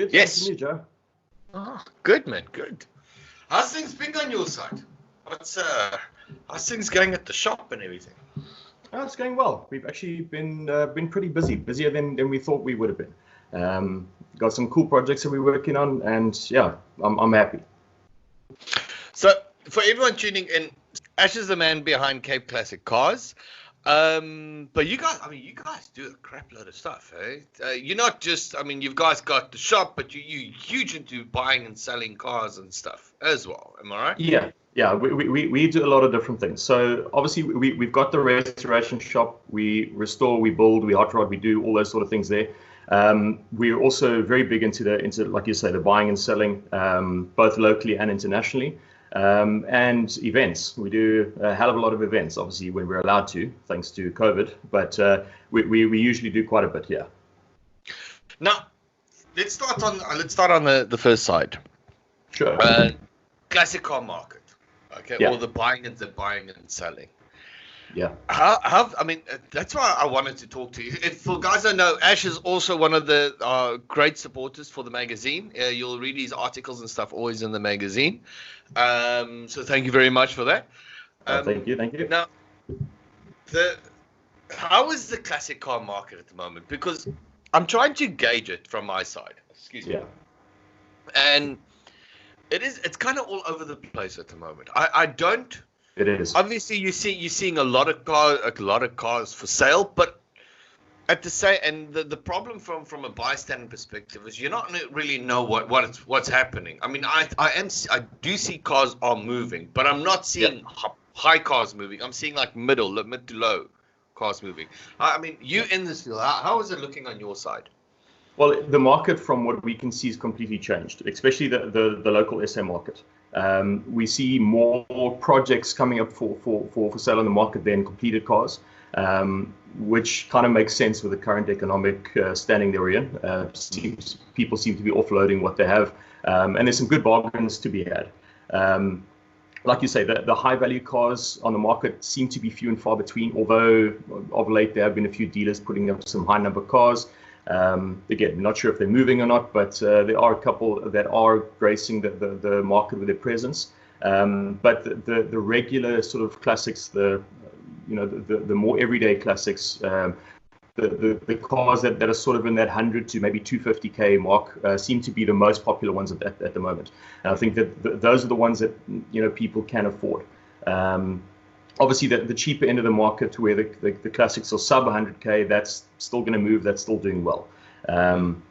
Good. Yes. Thank you, Joe. Oh, good, man. Good. How's things been on your side? How's things going at the shop and everything? Oh, it's going well. We've actually been pretty busy, busier than we thought we would have been. Got some cool projects that we're working on, and yeah, I'm happy. So, for everyone tuning in, Ash is the man behind Cape Classic Cars. But you guys do a crap load of stuff, eh? You're not just, you guys got the shop, but you're huge into buying and selling cars and stuff as well. Am I right? Yeah. We do a lot of different things. So obviously we've got the restoration shop. We restore, we build, we hot rod, we do all those sort of things there. We're also very big into like you say, the buying and selling, both locally and internationally. And events. We do a hell of a lot of events, obviously, when we're allowed to, thanks to COVID. But we usually do quite a bit here. Now, let's start on the first side. Sure. Classic car market. Okay, yeah. Or the buying and selling. Yeah. That's why I wanted to talk to you. If for guys don't know, Ash is also one of the great supporters for the magazine. You'll read his articles and stuff always in the magazine. So thank you very much for that. Thank you. Now, how is the classic car market at the moment? Because I'm trying to gauge it from my side. Excuse me. Yeah. And it's kind of all over the place at the moment. I don't. It is. Obviously, you're seeing a lot of cars for sale, but at the same, and the problem from a bystander perspective is you're not really know what's happening. I do see cars are moving, but I'm not seeing high cars moving. I'm seeing like mid to low cars moving. You in this field, how is it looking on your side? Well, the market, from what we can see, is completely changed, especially the local SA market. We see more projects coming up for sale on the market than completed cars, which kind of makes sense with the current economic standing they're in. People seem to be offloading what they have, and there's some good bargains to be had. Like you say, the high value cars on the market seem to be few and far between, although of late there have been a few dealers putting up some high number cars. Again, not sure if they're moving or not, but there are a couple that are gracing the market with their presence. But the regular sort of classics, the more everyday classics, the cars that are sort of in that 100 to maybe 250k mark seem to be the most popular ones at the moment. And I think that those are the ones that people can afford. Obviously, the cheaper end of the market, where the classics are sub 100k, that's still going to move. That's still doing well. The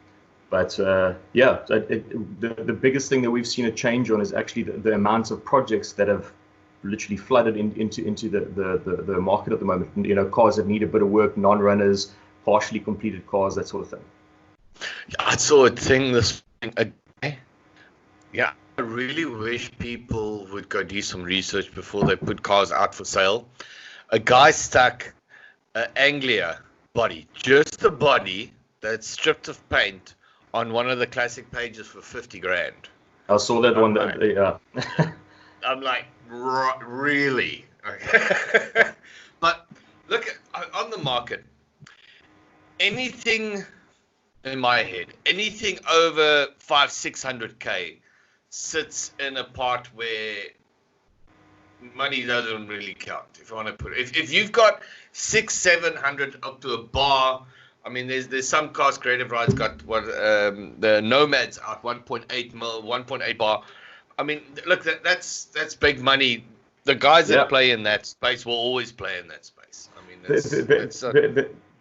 biggest thing that we've seen a change on is actually the amount of projects that have literally flooded into the market at the moment. Cars that need a bit of work, non-runners, partially completed cars, that sort of thing. I saw a thing this morning. Yeah. I really wish people would go do some research before they put cars out for sale. A guy stuck an Anglia body, just the body that's stripped of paint, on one of the classic pages for 50 grand. I saw that one. I'm like, really? But look, on the market, anything in my head, anything over 500-600k sits in a part where money doesn't really count, if I want to put it. If you've got 600-700 up to a bar, there's some cars Creative Rides got the Nomads out 1.8 mil, 1.8 bar. Look, that's big money. The guys that play in that space will always play in that space.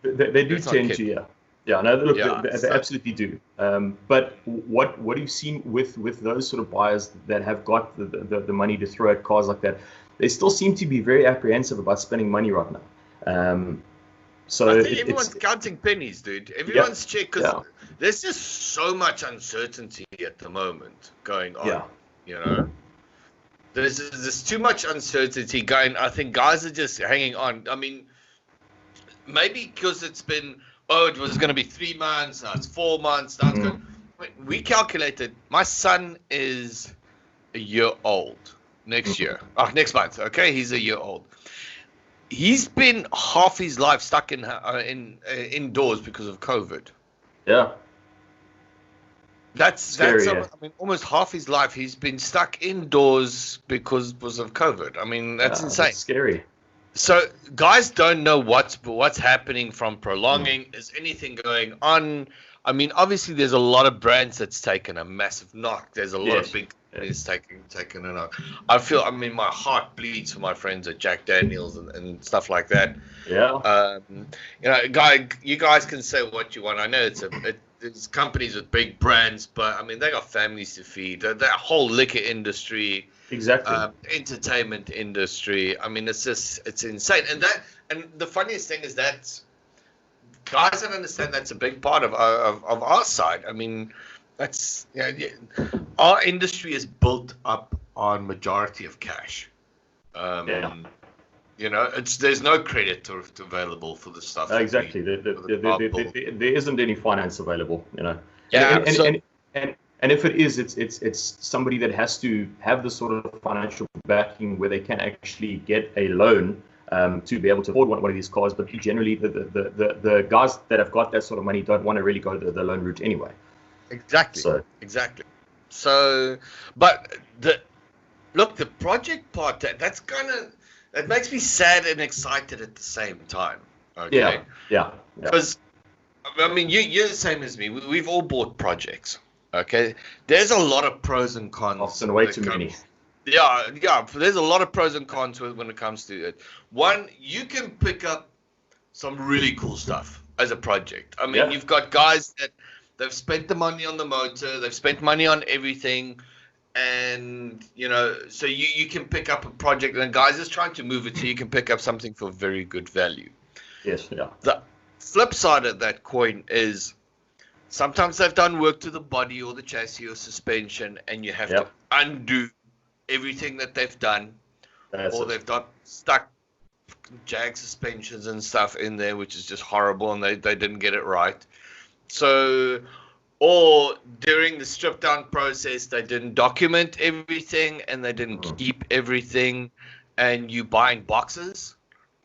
They do tend to, yeah. Yeah, no, look, they absolutely do. But what you've seen with those sort of buyers that have got the money to throw at cars like that, they still seem to be very apprehensive about spending money right now. So I think everyone's counting pennies, dude. Everyone's checking, because there's just so much uncertainty at the moment going on. Yeah. There's too much uncertainty going. I think guys are just hanging on. Maybe because it's been, it was going to be 3 months, now it's 4 months. Now it's going. We calculated, my son is a year old next month. Okay, he's a year old. He's been half his life stuck in indoors because of COVID. Yeah. Scary, I mean, almost half his life he's been stuck indoors because of COVID. I mean, that's insane. That's scary. So guys don't know what's happening from prolonging. Is anything going on? I mean, obviously there's a lot of brands that's taken a massive knock. There's a lot of big companies taking a knock. I mean, my heart bleeds for my friends at Jack Daniels and stuff like that. Yeah. You guys can say what you want. I know it's companies with big brands, but I mean, they got families to feed. That whole liquor industry, exactly, entertainment industry. I mean, it's insane. And the funniest thing is that guys don't understand that's a big part of our side. I mean, our industry is built up on majority of cash. There's no credit available for the stuff. Exactly. There isn't any finance available. Yeah. And if it is, it's somebody that has to have the sort of financial backing where they can actually get a loan to be able to afford one of these cars. But generally, the guys that have got that sort of money don't want to really go the loan route anyway. Exactly. So, but the project part that makes me sad and excited at the same time. Okay. Yeah. Because I mean, you're the same as me. We've all bought projects. Okay. There's a lot of pros and cons. Often way too many. Yeah. There's a lot of pros and cons when it comes to it. One, you can pick up some really cool stuff as a project. I mean, you've got guys that they've spent the money on the motor, they've spent money on everything, and so you can pick up a project, and guys is trying to move it so you can pick up something for very good value. Yes, yeah. The flip side of that coin is sometimes they've done work to the body or the chassis or suspension, and you have to undo everything that they've done. They've got stuck Jag suspensions and stuff in there, which is just horrible, and they didn't get it right. So, or during the strip down process, they didn't document everything and they didn't keep everything, and you buying boxes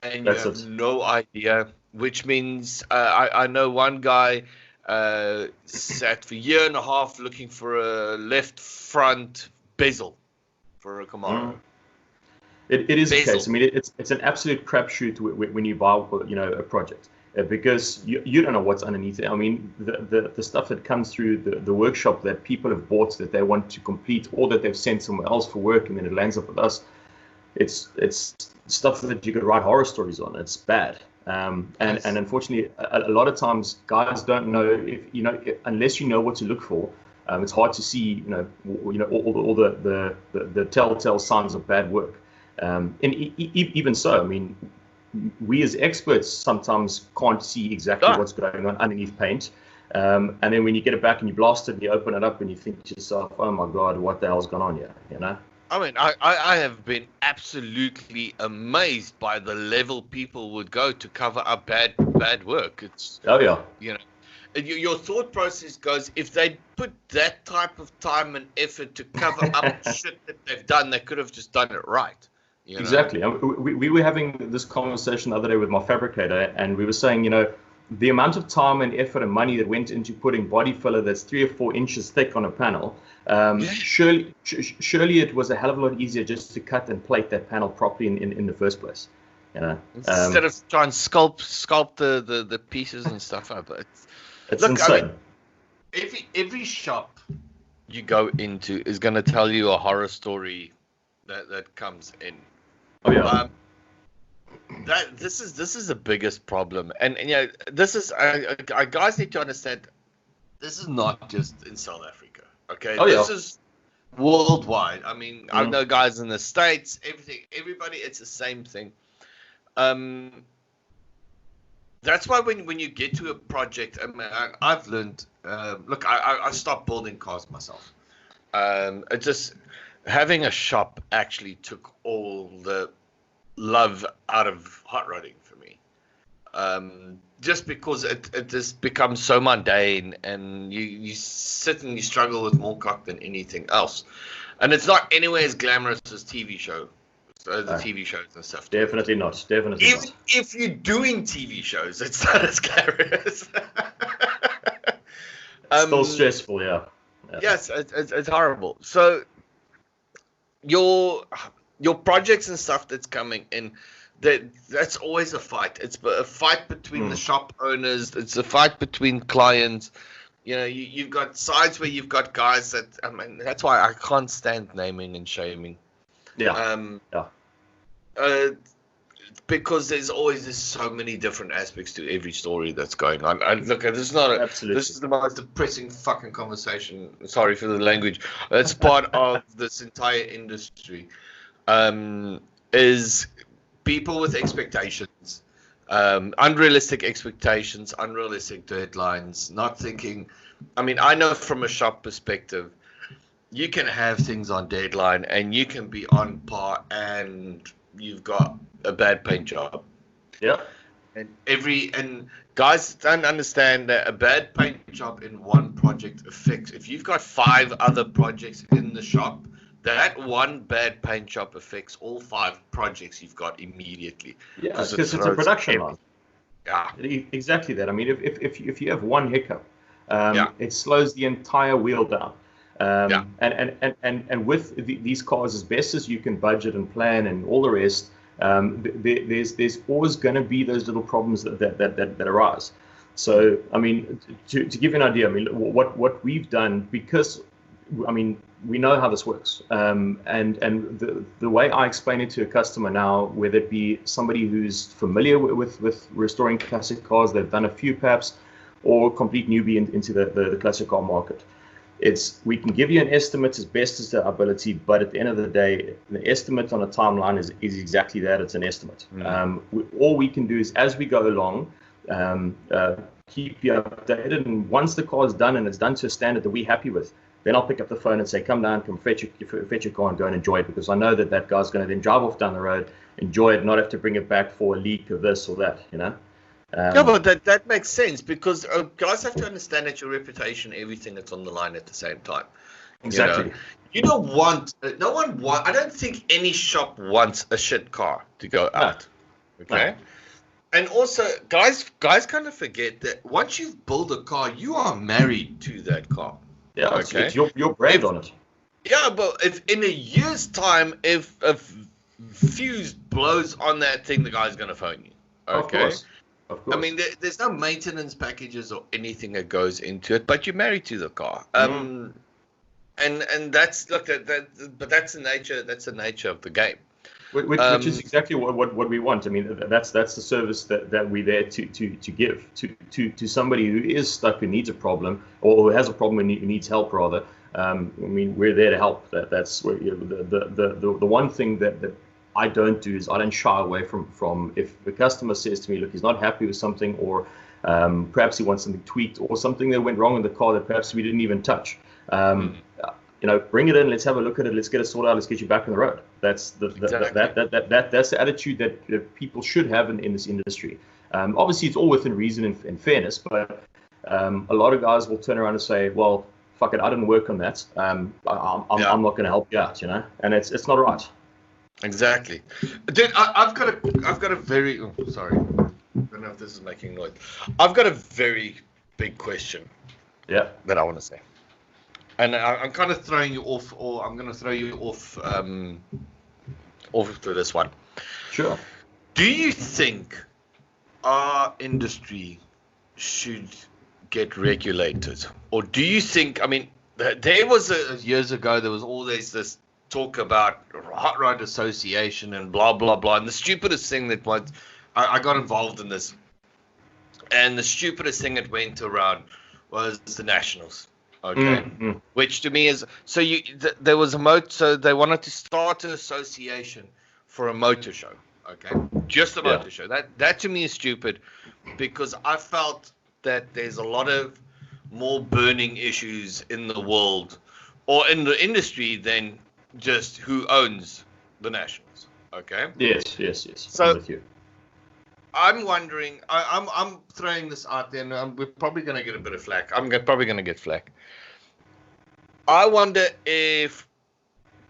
and you have no idea, which means I know one guy sat for a year and a half looking for a left front bezel for a Camaro. It is the case. I mean, it's an absolute crapshoot when you buy a project. Because you don't know what's underneath it. I mean, the stuff that comes through the workshop that people have bought that they want to complete, or that they've sent somewhere else for work, and then it lands up with us. It's stuff that you could write horror stories on. It's bad. And unfortunately, a lot of times guys don't know unless you know what to look for. It's hard to see all the telltale signs of bad work. And even so, I mean, we as experts sometimes can't see exactly what's going on underneath paint. And then when you get it back and you blast it and you open it up and you think to yourself, oh my God, what the hell's going on here? I mean, I have been absolutely amazed by the level people would go to cover up bad work. Your thought process goes, if they put that type of time and effort to cover up shit that they've done, they could have just done it right. Exactly. We were having this conversation the other day with my fabricator, and we were saying, the amount of time and effort and money that went into putting body filler that's 3 or 4 inches thick on a panel, surely it was a hell of a lot easier just to cut and plate that panel properly in the first place. Instead of trying to sculpt the pieces and stuff up. It's insane. I mean, every shop you go into is going to tell you a horror story that comes in. Oh yeah. This is the biggest problem, and this is guys need to understand. This is not just in South Africa, okay? This is worldwide. I mean, I know guys in the States, everybody, it's the same thing. That's why when you get to a project, I mean, I've learned. Look, I stopped building cars myself. It just having a shop actually took all the love out of hot rodding for me, just because it just becomes so mundane, and you sit and you struggle with more cock than anything else, and it's not anywhere as glamorous as TV shows and stuff. Definitely not. Even if you're doing TV shows, it's not as glamorous. Still stressful, yeah. Yes, it's horrible. So your projects and stuff that's coming in, that's always a fight. It's a fight between the shop owners. It's a fight between clients. You know, you've got sides where you've got guys that, I mean, that's why I can't stand naming and shaming. Because there's so many different aspects to every story that's going on. And look, this is the most depressing fucking conversation. Sorry for the language. That's part of this entire industry. Is people with expectations, unrealistic expectations, unrealistic deadlines, not thinking. I mean, I know from a shop perspective, you can have things on deadline and you can be on par and you've got a bad paint job. Yeah. And guys don't understand that a bad paint job in one project affects. If you've got 5 other projects in the shop, that one bad paint job affects all 5 projects you've got immediately. Yeah, because it's a production line. Yeah. Exactly that. I mean, if you have one hiccup, it slows the entire wheel down. And with these cars, as best as you can budget and plan and all the rest, there's always going to be those little problems that arise. So, I mean, to give you an idea, I mean, what we've done, because, I mean, we know how this works. And the way I explain it to a customer now, whether it be somebody who's familiar with restoring classic cars, they've done a few perhaps, or complete newbie into the classic car market. We can give you an estimate as best as the ability, but at the end of the day, the estimate on a timeline is exactly that. It's an estimate. All we can do is, as we go along, keep you updated. And once the car is done and it's done to a standard that we're happy with, then I'll pick up the phone and say, come down, come fetch your car and go and enjoy it, because I know that guy's going to then drive off down the road, enjoy it, not have to bring it back for a leak of this or that, you know. Yeah, but that makes sense, because guys have to understand that your reputation, everything that's on the line at the same time. Exactly. You don't want, I don't think any shop wants a shit car to go out. Okay. No. And also, guys kind of forget that once you've built a car, you are married to that car. Yeah, okay. It's your brand on it. Yeah, but if in a year's time, if a fuse blows on that thing, the guy's going to phone you. Okay. Of course. I mean, there's no maintenance packages or anything that goes into it, but you're married to the car. And that's but that's the nature. That's the nature of the game. Which is exactly what we want. I mean, that's the service that we're there to give to somebody who is stuck, who needs a problem, or who has a problem and needs help rather. I mean, we're there to help. That's where, you know, the one thing that I don't do is I don't shy away from if the customer says to me, look, he's not happy with something, or perhaps he wants something tweaked, or something that went wrong in the car that perhaps we didn't even touch. You know, bring it in. Let's have a look at it. Let's get it sorted out. Let's get you back on the road. That's that's the attitude that people should have in this industry. Obviously, it's all within reason and fairness, but a lot of guys will turn around and say, well, fuck it, I didn't work on that. I'm not going to help you out, you know, and it's not right. Exactly. Dude, I've got a very sorry. I don't know if this is making noise. I've got a very big question. Yeah. That I want to say. And I'm kind of throwing you off, or I'm going to throw you off to this one. Sure. Do you think our industry should get regulated? Or do you think, I mean, there was years ago, there was always this talk about Hot Rod Association and blah, blah, blah. And the stupidest thing that I got involved in this. And the stupidest thing that went around was the Nationals. Okay. Which to me is, so there was so they wanted to start an association for a motor show. Okay. Just a motor show. That to me is stupid, because I felt that there's a lot of more burning issues in the world or in the industry than just who owns the Nationals. Okay. Yes. So I'm with you. I'm wondering, I'm throwing this out there, and we're probably going to get a bit of flack. I'm probably going to get flack. I wonder if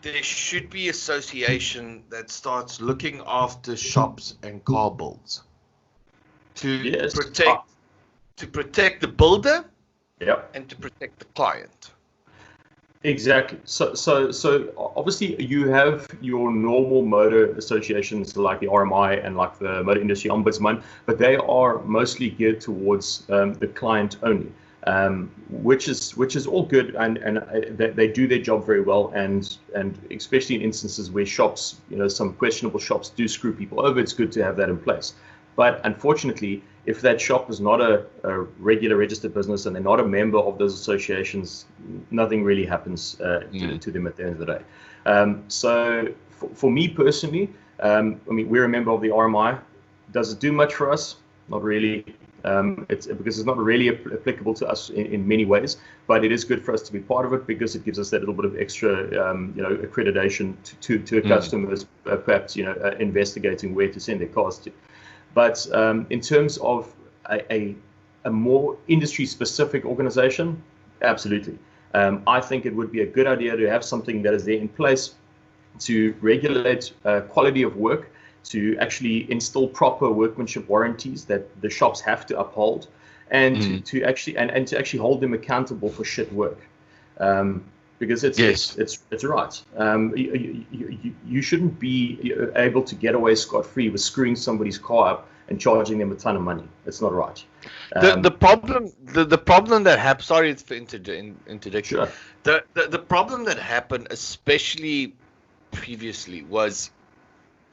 there should be an association that starts looking after shops and car builds to protect the builder, and to protect the client. Exactly. So obviously you have your normal motor associations like the RMI and like the Motor Industry Ombudsman, but they are mostly geared towards the client only, which is all good, and they do their job very well, and especially in instances where shops, some questionable shops do screw people over, it's good to have that in place. But unfortunately, if that shop is not a regular registered business and they're not a member of those associations, nothing really happens to them at the end of the day. So for me personally, we're a member of the RMI. Does it do much for us? Not really. It's because it's not really applicable to us in many ways, but it is good for us to be part of it because it gives us that little bit of extra, accreditation to customers, perhaps, investigating where to send their cars to. But in terms of a more industry-specific organization, absolutely. I think it would be a good idea to have something that is there in place to regulate quality of work, to actually install proper workmanship warranties that the shops have to uphold, and to actually hold them accountable for shit work. Because it's right. You shouldn't be able to get away scot-free with screwing somebody's car up and charging them a ton of money. It's not right. The problem that happened. Sorry, it's for interdiction. Sure. The problem that happened, especially previously, was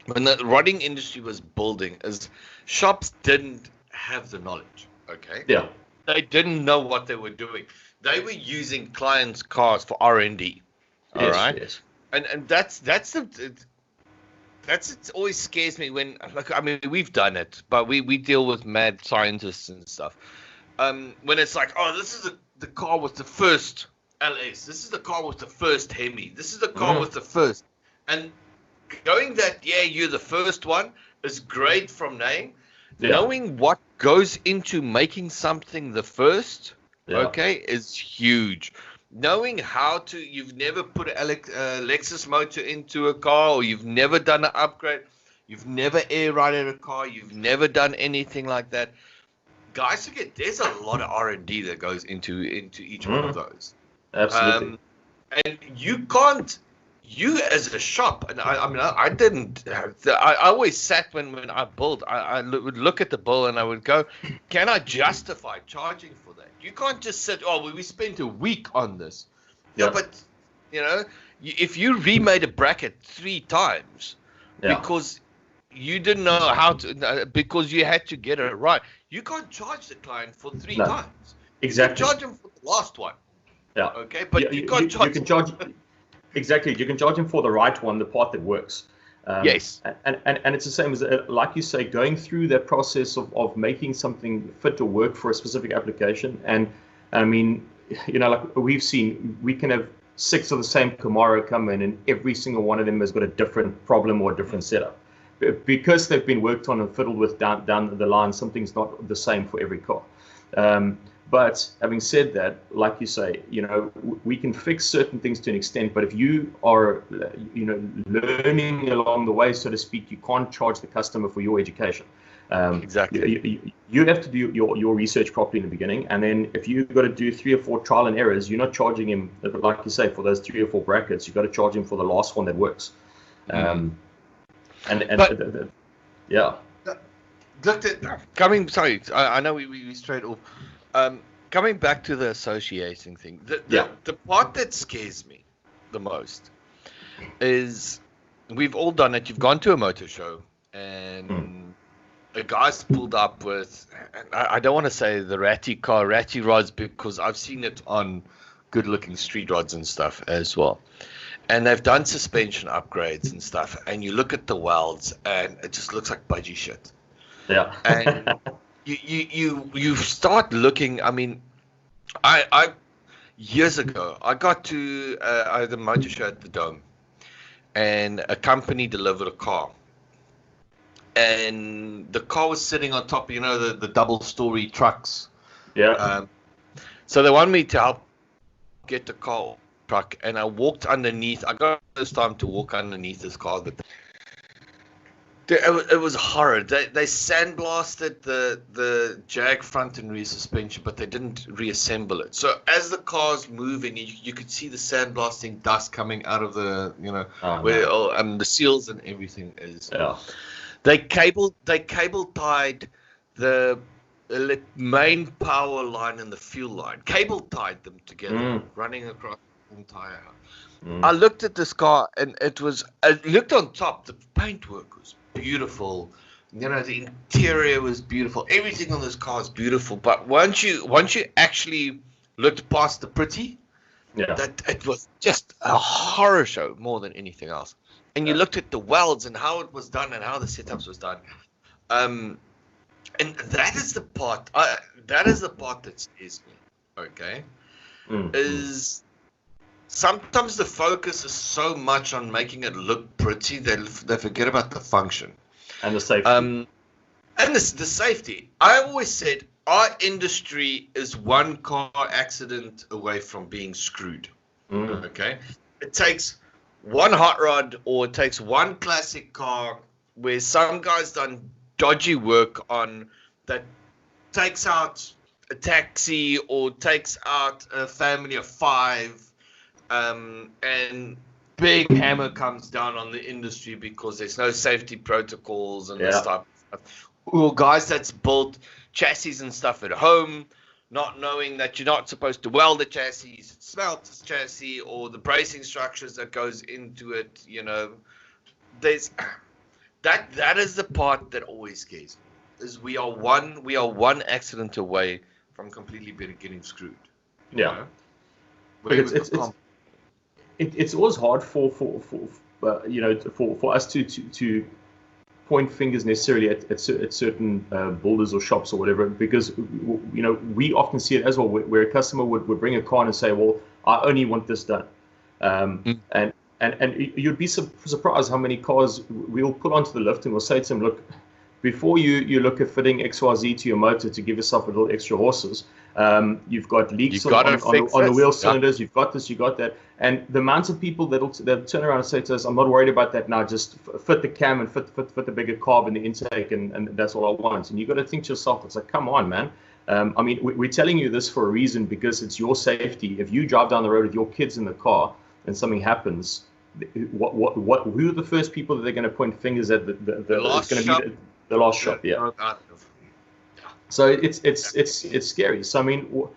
when the rodding industry was building, is shops didn't have the knowledge. Okay. Yeah. They didn't know what they were doing. They were using clients' cars for R&D. All right. Yes. And that's it always scares me when, we've done it, but we deal with mad scientists and stuff. When it's like, oh, this is the car with the first LS. This is the car with the first Hemi. This is the car with the first. And going that, you're the first one is great from name. Yeah. Knowing what goes into making something the first, is huge. Knowing you've never put a Lexus motor into a car, or you've never done an upgrade, you've never air righted a car, you've never done anything like that. Guys, there's a lot of R&D that goes into each one of those. Absolutely. And you as a shop, and I didn't. I always sat when I built. I would look at the bill and I would go, "Can I justify charging for that?" You can't just sit. Oh, we spent a week on this. Yeah, but if you remade a bracket 3 times because you didn't know how to, because you had to get it right, you can't charge the client for 3 times. Exactly. You can charge him for the last one. Yeah. Okay, but you can't charge. You can charge. Exactly. You can charge him for the right one, the part that works. Yes. And it's the same as, like you say, going through that process of making something fit to work for a specific application. And like we've seen, we can have 6 of the same Camaro come in, and every single one of them has got a different problem or a different setup. Because they've been worked on and fiddled with down the line, something's not the same for every car. But having said that, like you say, we can fix certain things to an extent, but if you are, learning along the way, so to speak, you can't charge the customer for your education. Exactly. You have to do your research properly in the beginning, and then if you've got to do 3 or 4 trial and errors, you're not charging him, like you say, for those 3 or 4 brackets. You've got to charge him for the last one that works. Yeah. Sorry, I know we strayed off. Coming back to the associating thing, the part that scares me the most is we've all done it. You've gone to a motor show and a guy's pulled up with, I don't want to say the ratty rods, because I've seen it on good-looking street rods and stuff as well. And they've done suspension upgrades and stuff, and you look at the welds and it just looks like budgie shit. Yeah. And you start looking. I years ago I got to the motor show at the Dome, and a company delivered a car, and the car was sitting on top, the double-story trucks. Yeah. So they wanted me to help get the car truck, and I walked underneath. I got this time to walk underneath this car. It was horrid. They sandblasted the jag front and rear suspension, but they didn't reassemble it. So as the car's moving, you could see the sandblasting dust coming out of the the seals and everything is. Yeah. They cable tied the main power line and the fuel line. Cable tied them together, running across the entire house. I looked at this car and I looked on top. The paintwork was beautiful. You know, the interior was beautiful. Everything on this car is beautiful. But once you actually looked past the pretty, that it was just a horror show more than anything else. And you looked at the welds and how it was done and how the setups was done. And that is the part. That scares me. Okay, is sometimes the focus is so much on making it look pretty they forget about the function and the safety. And the safety. I always said our industry is one car accident away from being screwed. Okay, it takes one hot rod or it takes one classic car where some guy's done dodgy work on that takes out a taxi or takes out a family of 5. And big hammer comes down on the industry because there's no safety protocols and this type of stuff. Or guys that's built chassis and stuff at home, not knowing that you're not supposed to weld the chassis, smelt the chassis, or the bracing structures that goes into it. You know, there's that is the part that always scares me. Is we are one accident away from completely getting screwed. Yeah, it's always hard for us to point fingers necessarily at certain builders or shops or whatever, because we often see it as well where a customer would bring a car and say, well, I only want this done, and you'd be surprised how many cars we'll put onto the lift and we'll say to them, look, before you look at fitting XYZ to your motor to give yourself a little extra horses, you've got leaks on the wheel cylinders, you've got this, you got that. And the amounts of people that'll turn around and say to us, I'm not worried about that now, just fit the cam and fit the bigger carb in the intake, and that's all I want. And you've got to think to yourself, it's like, come on, man. I mean, we're telling you this for a reason, because it's your safety. If you drive down the road with your kids in the car and something happens, who are the first people that they're going to point fingers at? The last shop, yeah. So it's scary. So I mean,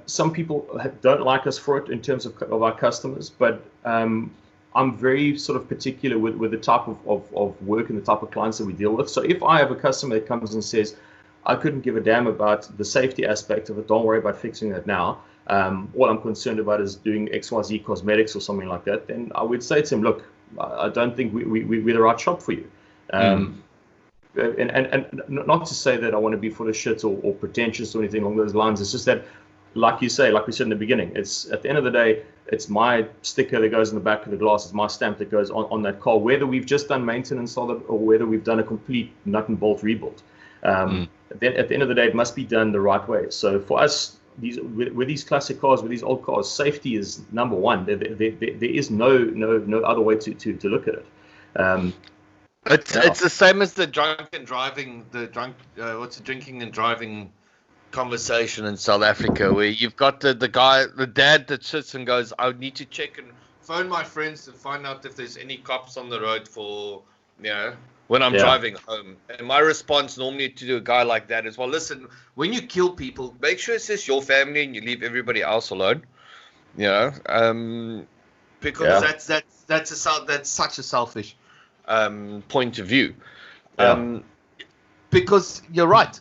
some people don't like us for it in terms of our customers, but I'm very sort of particular with the type of work and the type of clients that we deal with. So if I have a customer that comes and says, I couldn't give a damn about the safety aspect of it, don't worry about fixing that now. What I'm concerned about is doing XYZ cosmetics or something like that, then I would say to him, look, I don't think we're the right shop for you. And not to say that I want to be full of shit or pretentious or anything along those lines. It's just that, like you say, like we said in the beginning, it's at the end of the day, it's my sticker that goes in the back of the glass. It's my stamp that goes on that car, whether we've just done maintenance on it or whether we've done a complete nut and bolt rebuild. Then at the end of the day, it must be done the right way. So for us, with these classic cars, with these old cars, safety is number one. There is no other way to look at it. It's the same as the drinking and driving conversation in South Africa, where you've got the dad that sits and goes, I need to check and phone my friends to find out if there's any cops on the road for, when I'm driving home. And my response normally to a guy like that is, well, listen, when you kill people, make sure it's just your family and you leave everybody else alone. Because that's such a selfish point of view. Because you're right.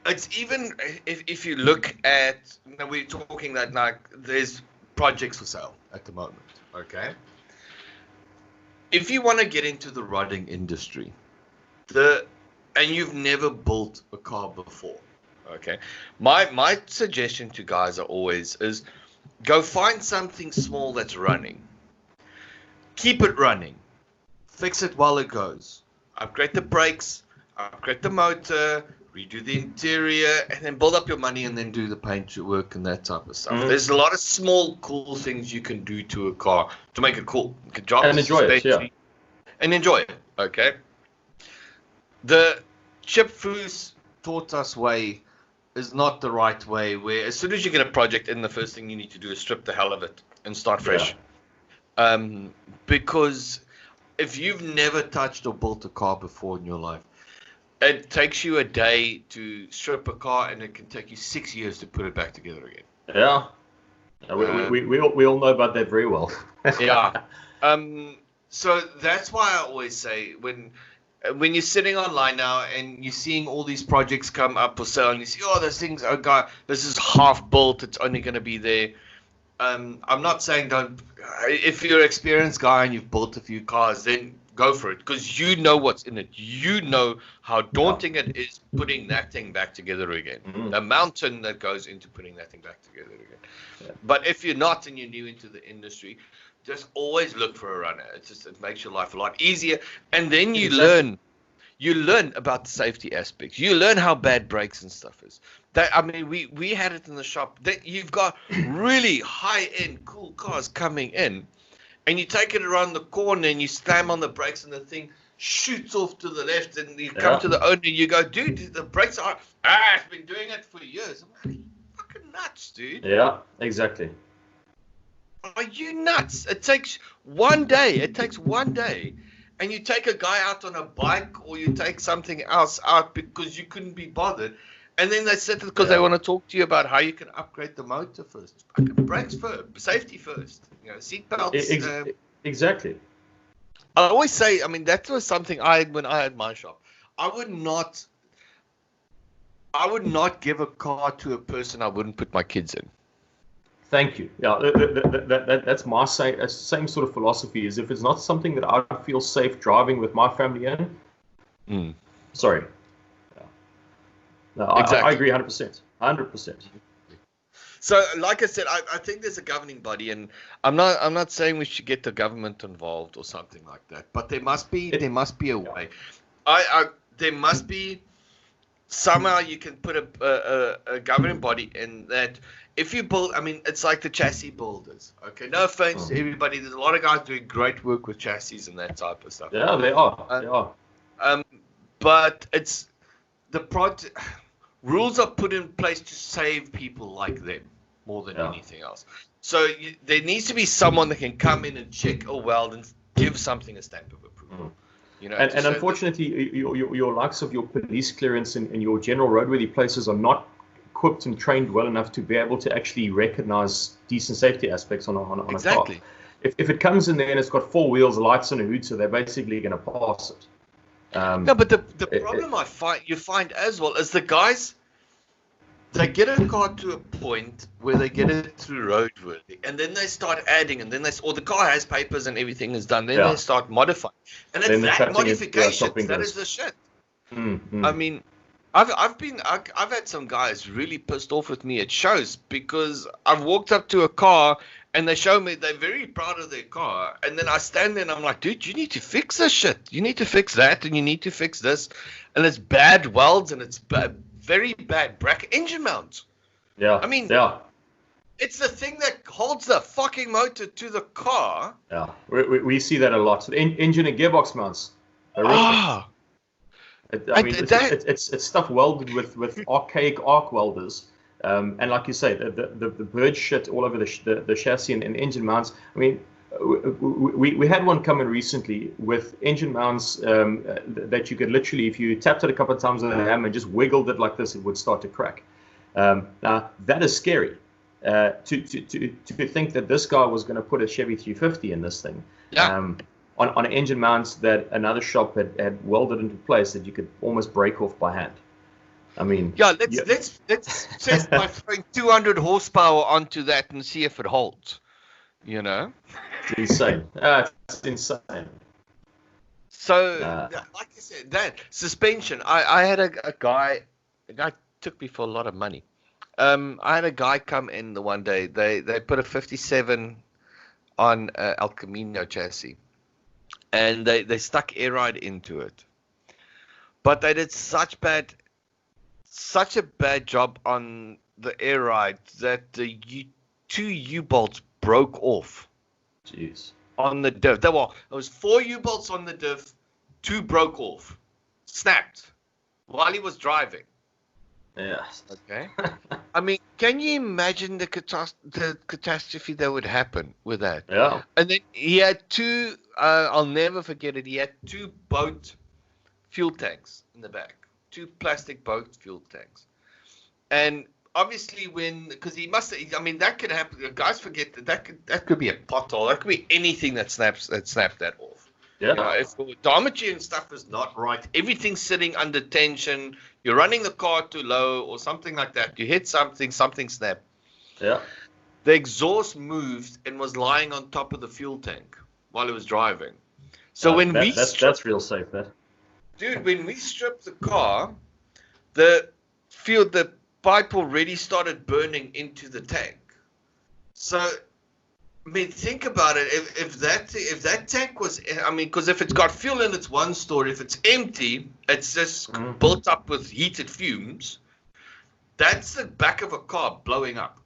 It's even if you look at, we're talking that like there's projects for sale at the moment. Okay. If you want to get into the rodding industry, and you've never built a car before, okay, my suggestion to guys are always is go find something small that's running. Keep it running. Fix it while it goes. Upgrade the brakes, upgrade the motor, redo the interior, and then build up your money and then do the paint work and that type of stuff. Mm. There's a lot of small, cool things you can do to a car to make it cool. You can drop and enjoy it, yeah. And enjoy it, okay? The Chip Foose taught us way is not the right way, where as soon as you get a project in, the first thing you need to do is strip the hell of it and start fresh. Yeah. Because if you've never touched or built a car before in your life, it takes you a day to strip a car, and it can take you 6 years to put it back together again. Yeah. We all know about that very well. Yeah. So that's why I always say, when you're sitting online now and you're seeing all these projects come up for sale, and you see, oh, those things, oh god, this is half built, it's only going to be there. I'm not saying don't. If you're an experienced guy and you've built a few cars, then go for it, because you know what's in it. You know how daunting it is putting that thing back together again. Mm-hmm. The mountain that goes into putting that thing back together again. Yeah. But if you're not and you're new into the industry, just always look for a runner. It makes your life a lot easier, and then you learn. You learn about the safety aspects. You learn how bad brakes and stuff is. We had it in the shop. That you've got really high-end, cool cars coming in, and you take it around the corner and you slam on the brakes, and the thing shoots off to the left, and you come to the owner and you go, dude, the brakes are. It's been doing it for years. I'm like, are you fucking nuts, dude? Yeah, exactly. Are you nuts? It takes one day. And you take a guy out on a bike, or you take something else out because you couldn't be bothered. And then they sit because they want to talk to you about how you can upgrade the motor first. Fucking brakes first. Safety first. Seat belts. Exactly. I always say, that was something when I had my shop. I would not give a car to a person I wouldn't put my kids in. Thank you. Yeah, that's my same sort of philosophy. Is if it's not something that I feel safe driving with my family in, sorry. Yeah. No, exactly. I agree 100%. 100%. So, like I said, I think there's a governing body, and I'm not saying we should get the government involved or something like that. But there must be a way. There must be somehow you can put a governing body in that. If you build, it's like the chassis builders. Okay, no offense to everybody. There's a lot of guys doing great work with chassis and that type of stuff. Yeah, they are. But it's the project. Rules are put in place to save people like them more than anything else. So there needs to be someone that can come in and check a weld and give something a stamp of approval. And unfortunately, your likes of your police clearance and your general roadworthy places are not equipped and trained well enough to be able to actually recognize decent safety aspects on a car. If it comes in there and it's got 4 wheels, lights, and a hood, so they're basically going to pass it. No, but the problem you find as well is the guys, they get a car to a point where they get it through roadworthy, and then they start adding, and then the car has papers and everything is done. Then they start modifying, and it's that modification that is the shit. Mm-hmm. I've had some guys really pissed off with me at shows because I've walked up to a car and they show me they're very proud of their car, and then I stand there and I'm like, dude, you need to fix this shit. You need to fix that, and you need to fix this, and it's bad welds, and it's very bad bracket engine mounts. Yeah. It's the thing that holds the fucking motor to the car. Yeah, we see that a lot. Engine and gearbox mounts. It's stuff welded with archaic arc welders, and like you say, the bird shit all over the chassis and engine mounts. We had one come in recently with engine mounts that you could literally, if you tapped it a couple of times with a hammer and just wiggled it like this, it would start to crack. Now that is scary. To think that this guy was going to put a Chevy 350 in this thing. Yeah. On engine mounts that another shop had welded into place that you could almost break off by hand. Let's test by throwing 200 horsepower onto that and see if it holds. It's insane. It's insane. So, like I said, that suspension. I had a guy took me for a lot of money. I had a guy come in the one day. They put a 57 on El Camino chassis. And they stuck air ride into it. But they did such bad such a bad job on the air ride that the two U-bolts broke off. Jeez. On the diff. There was 4 U-bolts on the diff, 2 broke off, snapped while he was driving. Yes. Okay. I mean, can you imagine the catastrophe that would happen with that? Yeah. And then he had 2. I'll never forget it. He had 2 boat fuel tanks in the back, 2 plastic boat fuel tanks, and obviously because he must. I mean, that could happen. Guys forget that could be a pothole. That could be anything that snapped that off. Yeah. You know, if the geometry and stuff is not right, everything's sitting under tension, you're running the car too low or something like that, you hit something snapped. Yeah. The exhaust moved and was lying on top of the fuel tank while he was driving. So that's real safe, that. Dude, when we stripped the car, the pipe already started burning into the tank. So, I mean, think about it. If that tank was, I mean, because if it's got fuel in, it's one story. If it's empty, it's just built up with heated fumes. That's the back of a car blowing up.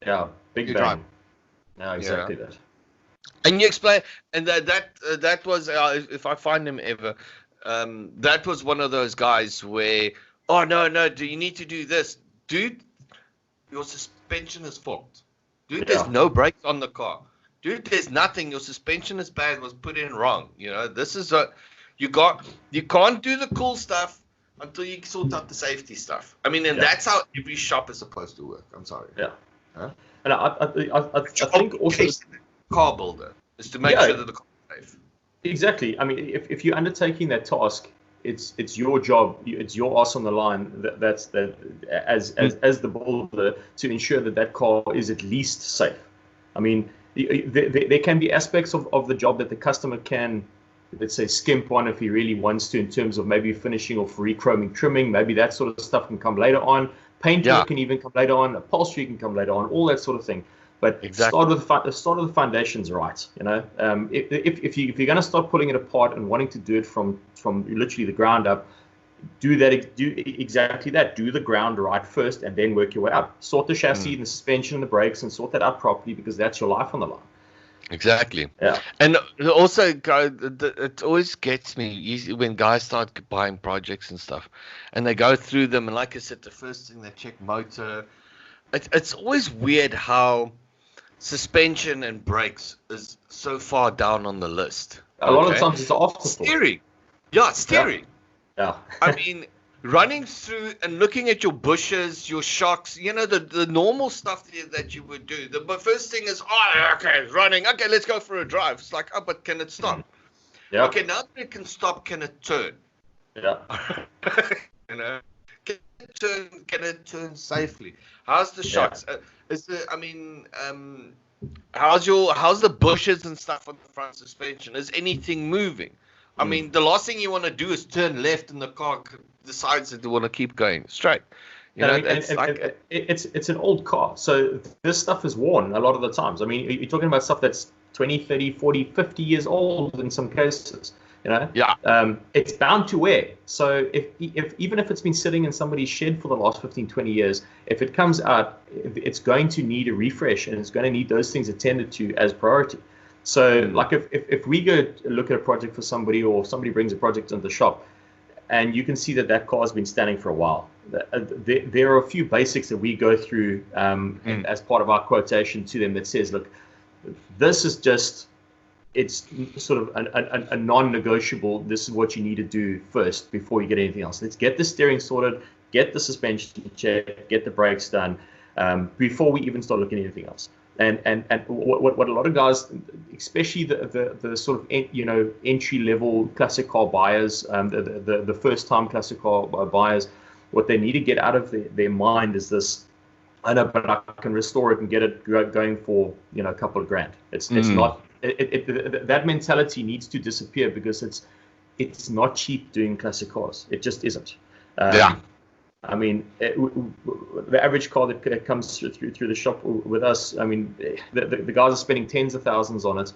Yeah, big bang. No, exactly that. And you explain, and that was, if I find him ever, that was one of those guys where, oh no, do you need to do this, dude? Your suspension is fucked. Dude, there's no brakes on the car. Dude, there's nothing. Your suspension is bad. Was put in wrong. You know, this is you can't do the cool stuff until you sort out the safety stuff. I mean, and that's how every shop is supposed to work. I'm sorry. Yeah. Huh? And I think also car builder is to make sure that the car is safe. Exactly. I mean, if you're undertaking that task, it's your job. It's your ass on the line. As the builder to ensure that car is at least safe. I mean, there can be aspects of the job that the customer can, let's say, skimp on if he really wants to, in terms of maybe finishing off re-chroming, trimming. Maybe that sort of stuff can come later on. Paint work can even come later on. Upholstery can come later on. All that sort of thing. But start of the foundations right. You know, if you're going to start pulling it apart and wanting to do it from literally the ground up, do exactly that. Do the ground right first, and then work your way up. Sort the chassis and the suspension and the brakes, and sort that out properly, because that's your life on the line. Exactly. Yeah. And also, it always gets me when guys start buying projects and stuff, and they go through them, and like I said, the first thing they check motor. It's always weird how suspension and brakes is so far down on the list. A lot of times it's afterthought. Steering. Yeah, steering. Yeah. I mean, running through and looking at your bushes, your shocks, you know, the normal stuff that you would do. The first thing is, okay, running. Okay, let's go for a drive. It's like, but can it stop? Yeah. Okay, now that it can stop, can it turn? Yeah. You know, can it turn safely? How's the shocks? How's the bushes and stuff on the front suspension? Is anything moving? I mean, the last thing you want to do is turn left and the car decides that they want to keep going straight. You know, it's an old car, so this stuff is worn a lot of the times. I mean, you're talking about stuff that's 20, 30, 40, 50 years old in some cases. You know, it's bound to wear. So if even if it's been sitting in somebody's shed for the last 15, 20 years, if it comes out, it's going to need a refresh, and it's going to need those things attended to as priority. So like if we go look at a project for somebody, or somebody brings a project into the shop, and you can see that car has been standing for a while, there are a few basics that we go through as part of our quotation to them that says, look, this is just, it's sort of a non-negotiable. This is what you need to do first before you get anything else. Let's get the steering sorted, get the suspension checked, get the brakes done before we even start looking at anything else. And what a lot of guys, especially the sort of entry level classic car buyers, the first time classic car buyers, what they need to get out of their mind is this: I know, but I can restore it and get it going for a couple of grand. It's not. That mentality needs to disappear, because it's not cheap doing classic cars. It just isn't. I mean, the average car that comes through the shop with us, I mean, the guys are spending tens of thousands on it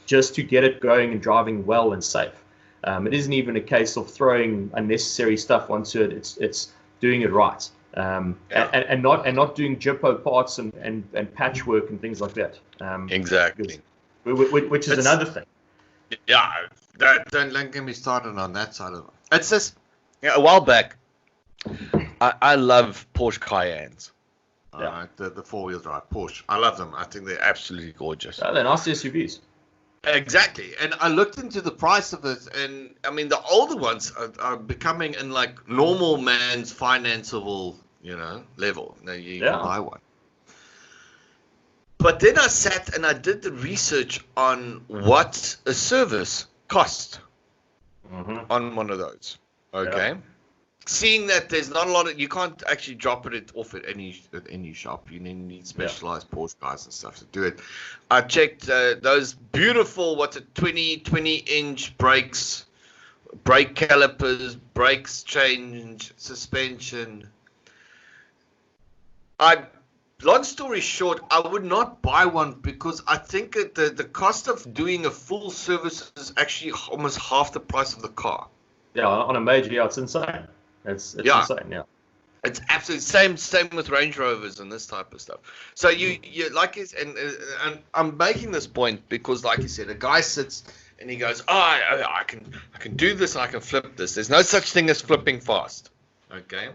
just to get it going and driving well and safe. It isn't even a case of throwing unnecessary stuff onto it. It's doing it right, and not doing JIPO parts and patchwork and things like that. Exactly. Which is another thing. Yeah, don't get me started on that side of it. It's just a while back. I love Porsche Cayennes. The four-wheel drive Porsche. I love them. I think they're absolutely gorgeous. Oh, they're nice SUVs. Exactly. And I looked into the price of it, and I mean, the older ones are becoming in like normal man's financeable, level. You can buy one. But then I sat and I did the research on what a service cost on one of those. Okay. Yeah. Seeing that there's not a lot of, you can't actually drop it off at any shop. You need specialized Porsche guys and stuff to do it. I checked those beautiful 20-inch brakes, brake calipers, brakes change, suspension. Long story short, I would not buy one because I think that the cost of doing a full service is actually almost half the price of the car. Yeah, on a major, it's insane. It's insane, yeah. It's absolutely same with Range Rovers and this type of stuff. So you like and I'm making this point because, like you said, a guy sits and he goes, I can do this, I can flip this. There's no such thing as flipping fast, okay?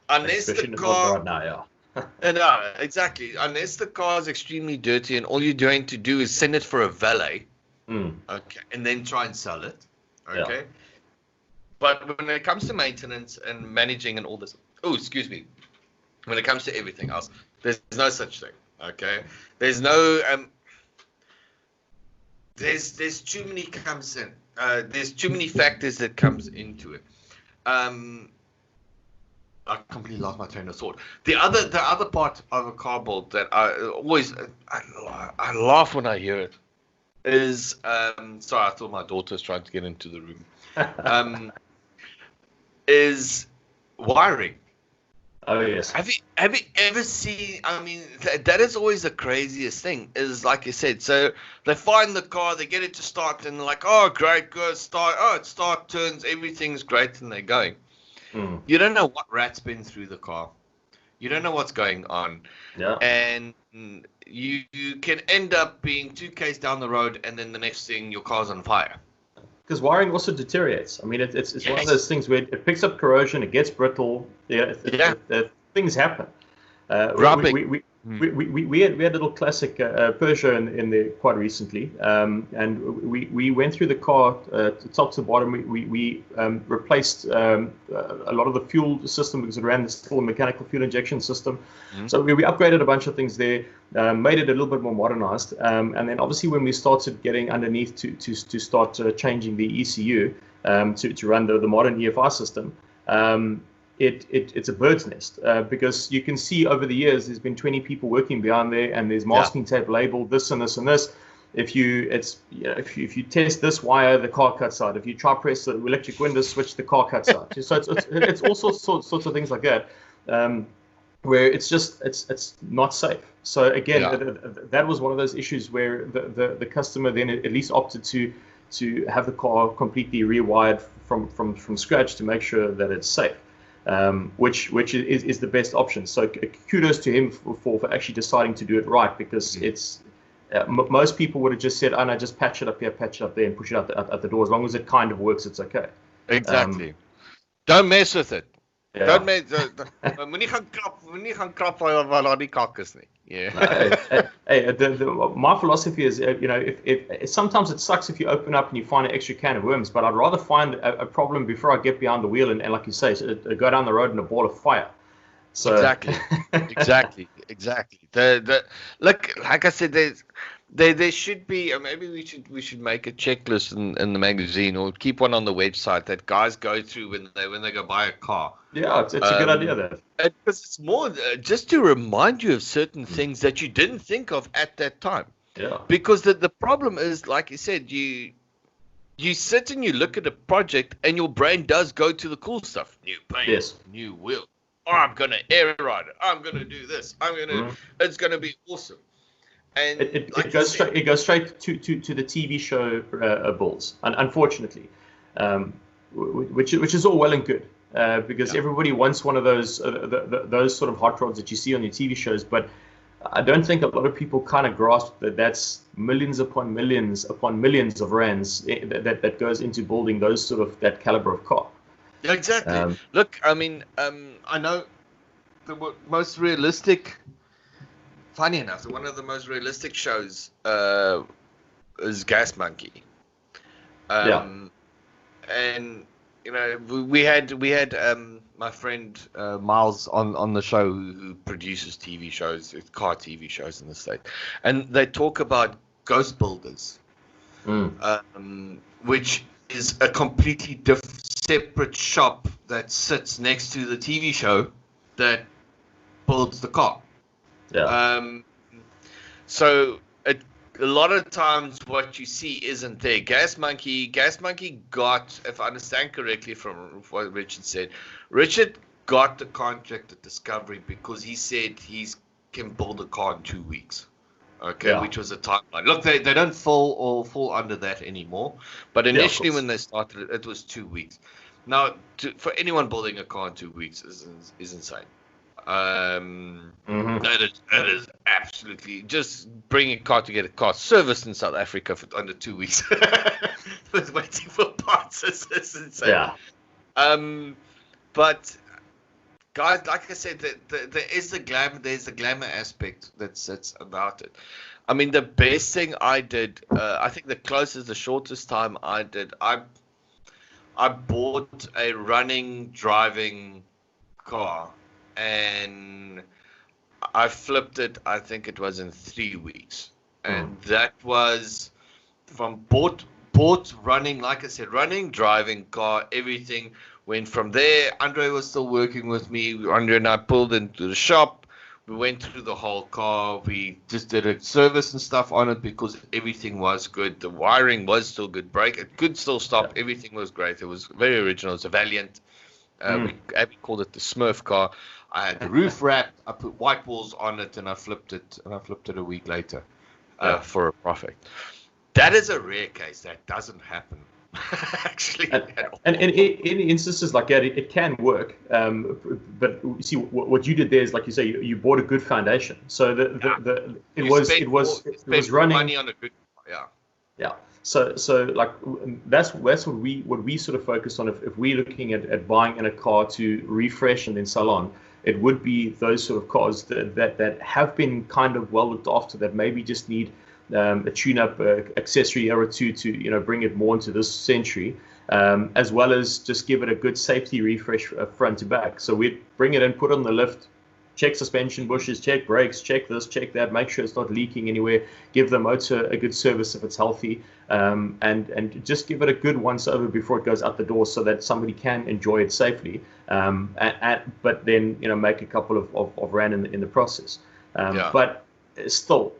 Unless especially the car right now, yeah. No, exactly. Unless the car is extremely dirty and all you're going to do is send it for a valet, okay, and then try and sell it, okay. Yeah. But when it comes to maintenance and managing and all this, when it comes to everything else, there's no such thing, okay? There's no, there's too many comes in. There's too many factors that comes into it. I completely lost my train of thought. The other part of a car build that I laugh when I hear it is, sorry, I thought my daughter's trying to get into the room. Is wiring. Oh yes. Have you ever seen? I mean, that is always the craziest thing. Is like you said. So they find the car, they get it to start, and they're like, "Oh, great, good start. Oh, it start turns, everything's great," and they're going. You don't know what rat's been through the car. You don't know what's going on. Yeah. And you can end up being 2Ks down the road, and then the next thing your car's on fire. Because wiring also deteriorates. I mean, it's one of those things where it picks up corrosion, it gets brittle. Things happen. We had a little classic Peugeot in there quite recently, and we went through the car top to bottom. We replaced a lot of the fuel system because it ran still a mechanical fuel injection system. So we upgraded a bunch of things there, made it a little bit more modernized, and then obviously when we started getting underneath to start changing the ECU to run the modern EFI system. It's a bird's nest because you can see over the years there's been 20 people working behind there, and there's masking tape labeled this and this and this. If you test this wire, the car cuts out. If you try press the electric window switch, the car cuts out. So it's all sorts of things like that, where it's not safe. So again, that was one of those issues where the customer then at least opted to have the car completely rewired from scratch to make sure that it's safe. Which is the best option. So kudos to him for actually deciding to do it right, because it's most people would have just said, "Oh no, just patch it up here, patch it up there, and push it out the door. As long as it kind of works, it's okay." Exactly. Don't mess with it. Yeah. Don't mess. Moenie gaan krap waar daar die kak is nie. Yeah. My philosophy is, if sometimes it sucks if you open up and you find an extra can of worms, but I'd rather find a problem before I get behind the wheel and like you say, go down the road in a ball of fire. So exactly. Look, like I said, there should be, or maybe we should make a checklist in the magazine, or keep one on the website that guys go through when they go buy a car. Yeah, it's a good idea there. Because it's more just to remind you of certain things that you didn't think of at that time. Yeah. Because the problem is, like you said, you sit and you look at a project and your brain does go to the cool stuff. New paint, new wheel. Oh, I'm gonna air ride it. I'm gonna do this. It's gonna be awesome. And it goes straight to the TV show builds, unfortunately. which is all well and good, because everybody wants one of those those sort of hot rods that you see on your TV shows, but I don't think a lot of people kind of grasp that that's millions upon millions of rands that goes into building those sort of that caliber of car. Yeah, exactly. Look, I mean, I know the most realistic. Funny enough, one of the most realistic shows is Gas Monkey. And you know, we had my friend Miles on the show who produces TV shows, car TV shows in the States, and they talk about Ghost Builders, which is a completely separate shop that sits next to the TV show that builds the car. So a lot of times what you see isn't there. Gas Monkey got, if I understand correctly from what Richard said, Richard got the contract at Discovery because he said he can build a car in 2 weeks. Okay, which was a timeline. Look, they don't fall under that anymore. But initially when they started, it was 2 weeks. Now, for anyone building a car in 2 weeks is insane. That is absolutely just bring a car to get a car serviced in South Africa for under 2 weeks with waiting for parts. It's insane. But guys, like I said, there is the glamour. There's the glamour aspect that sits about it. I mean, the best thing I did, I think the shortest time I did, I bought a running, driving car. And I flipped it, I think it was in 3 weeks. And that was from bought, running, like I said, running, driving, car, everything. Went from there. Andre was still working with me. Andre and I pulled into the shop. We went through the whole car. We just did a service and stuff on it because everything was good. The wiring was still good. Brake, it could still stop. Everything was great. It was very original. It was a Valiant. Abby called it the Smurf car. I had the roof wrapped. I put white walls on it, and I flipped it. A week later for a profit. That is a rare case. That doesn't happen actually. And in instances like that, it can work. But you see, what you did there is, like you say, you bought a good foundation. So it was running money on a good So like that's what we sort of focus on. If we're looking at buying in a car to refresh and then sell on, it would be those sort of cars that have been kind of well looked after, that maybe just need a tune-up accessory or two to bring it more into this century, as well as just give it a good safety refresh front to back. So we'd bring it in, put it on the lift, check suspension bushes, check brakes, check this, check that, make sure it's not leaking anywhere, give the motor a good service if it's healthy, and just give it a good once over before it goes out the door so that somebody can enjoy it safely, but then make a couple of rand in the process. But still,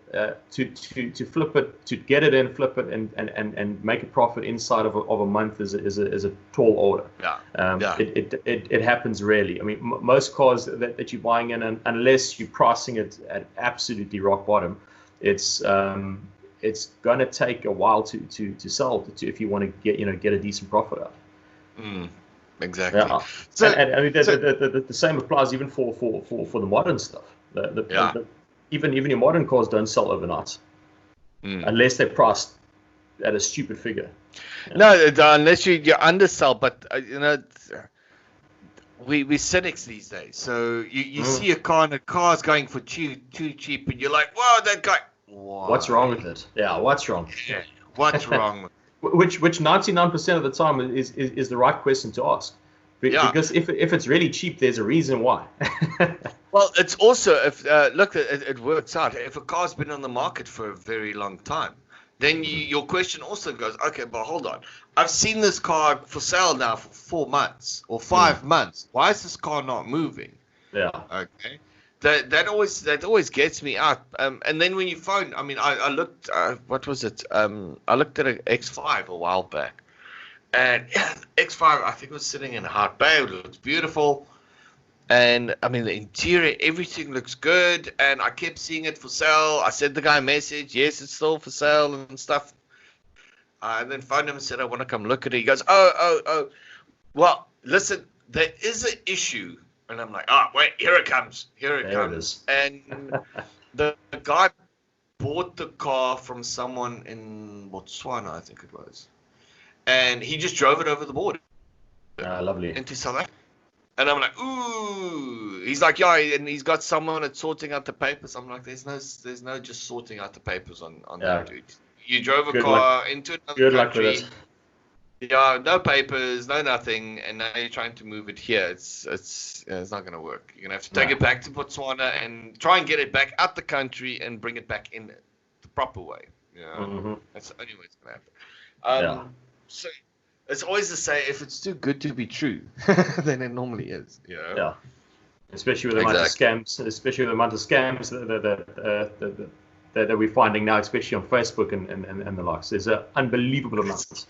to flip it, to get it in, flip it, and make a profit inside of a month is a tall order. It happens rarely. I mean, most cars that you're buying in, unless you're pricing it at absolutely rock bottom, it's going to take a while to sell if you want to get a decent profit out. Exactly. So, and I mean, the same applies even for the modern stuff. Even your modern cars don't sell overnight, unless they're priced at a stupid figure. No, unless you undersell. But we cynics these days. So you see a car and the car's going for too cheap, and you're like, "Wow, that guy! Why? What's wrong with it? Yeah, what's wrong? Yeah, what's wrong with it?" Which 99% of the time is the right question to ask. Because if it's really cheap, there's a reason why. Well, it's also, if look, it works out. If a car's been on the market for a very long time, then your question also goes, okay, but hold on. I've seen this car for sale now for 4 months or 5 months. Why is this car not moving? Yeah. Okay. That always gets me out. And then when you phone, I mean, I looked. What was it? I looked at an X5 a while back. And X5, I think, was sitting in a hard bay. It looks beautiful. And, I mean, the interior, everything looks good. And I kept seeing it for sale. I sent the guy a message. Yes, it's still for sale and stuff. And then phoned him and said, I want to come look at it. He goes, oh. Well, listen, there is an issue. And I'm like, wait, here it comes. Here it comes. And the guy bought the car from someone in Botswana, I think it was. And he just drove it over the border. Lovely. Into South Africa. And I'm like, ooh. He's like, yeah, and he's got someone that's sorting out the papers. I'm like, there's no just sorting out the papers on that, dude. You drove a car into another country. Yeah, no papers, no nothing, and now you're trying to move it here. It's not gonna work. You're gonna have to take it back to Botswana and try and get it back out the country and bring it back in the proper way. That's the only way it's gonna happen. So it's always the same. If it's too good to be true, then it normally is. Yeah. Especially with the amount of scams, that we're finding now, especially on Facebook and the likes. There's an unbelievable amount.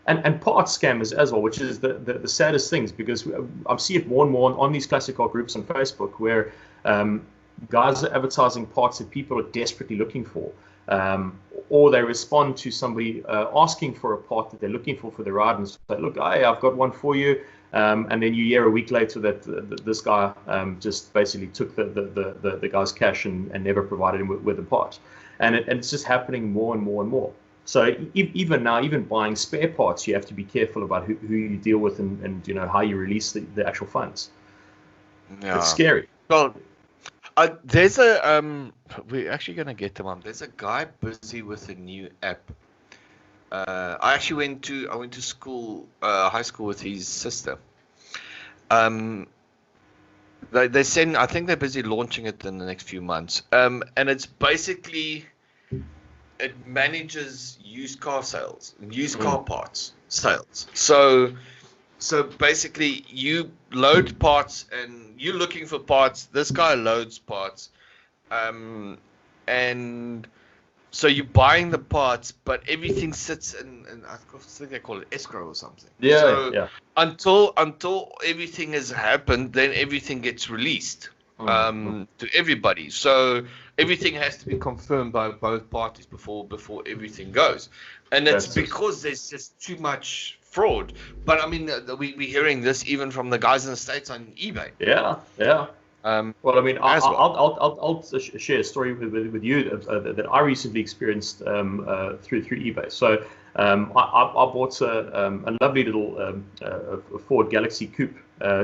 And part scammers as well, which is the saddest things, because I see it more and more on these classic car groups on Facebook, where guys are advertising parts that people are desperately looking for, or they respond to somebody asking for a part that they're looking for their ride, and say, look, hey, I've got one for you, and then you hear a week later that this guy just basically took the guy's cash and never provided him with the part, and it's just happening more and more and more. So even now, even buying spare parts, you have to be careful about who you deal with and how you release the actual funds. Yeah. It's scary. Well, there's we're actually going to get them on. There's a guy busy with a new app. I actually went to school, high school with his sister. They send, I think they're busy launching it in the next few months. And it's basically, it manages used car sales, used car parts sales. So basically, you load parts and you're looking for parts. This guy loads parts, and so you're buying the parts, but everything sits in I think they call it escrow or something. Yeah. Until everything has happened, then everything gets released to everybody. So everything has to be confirmed by both parties before everything goes, and it's because there's just too much fraud. But I mean, we're hearing this even from the guys in the States on eBay. Yeah. Well, I mean, I'll share a story with you that I recently experienced through eBay. So I bought a lovely little Ford Galaxy Coupe,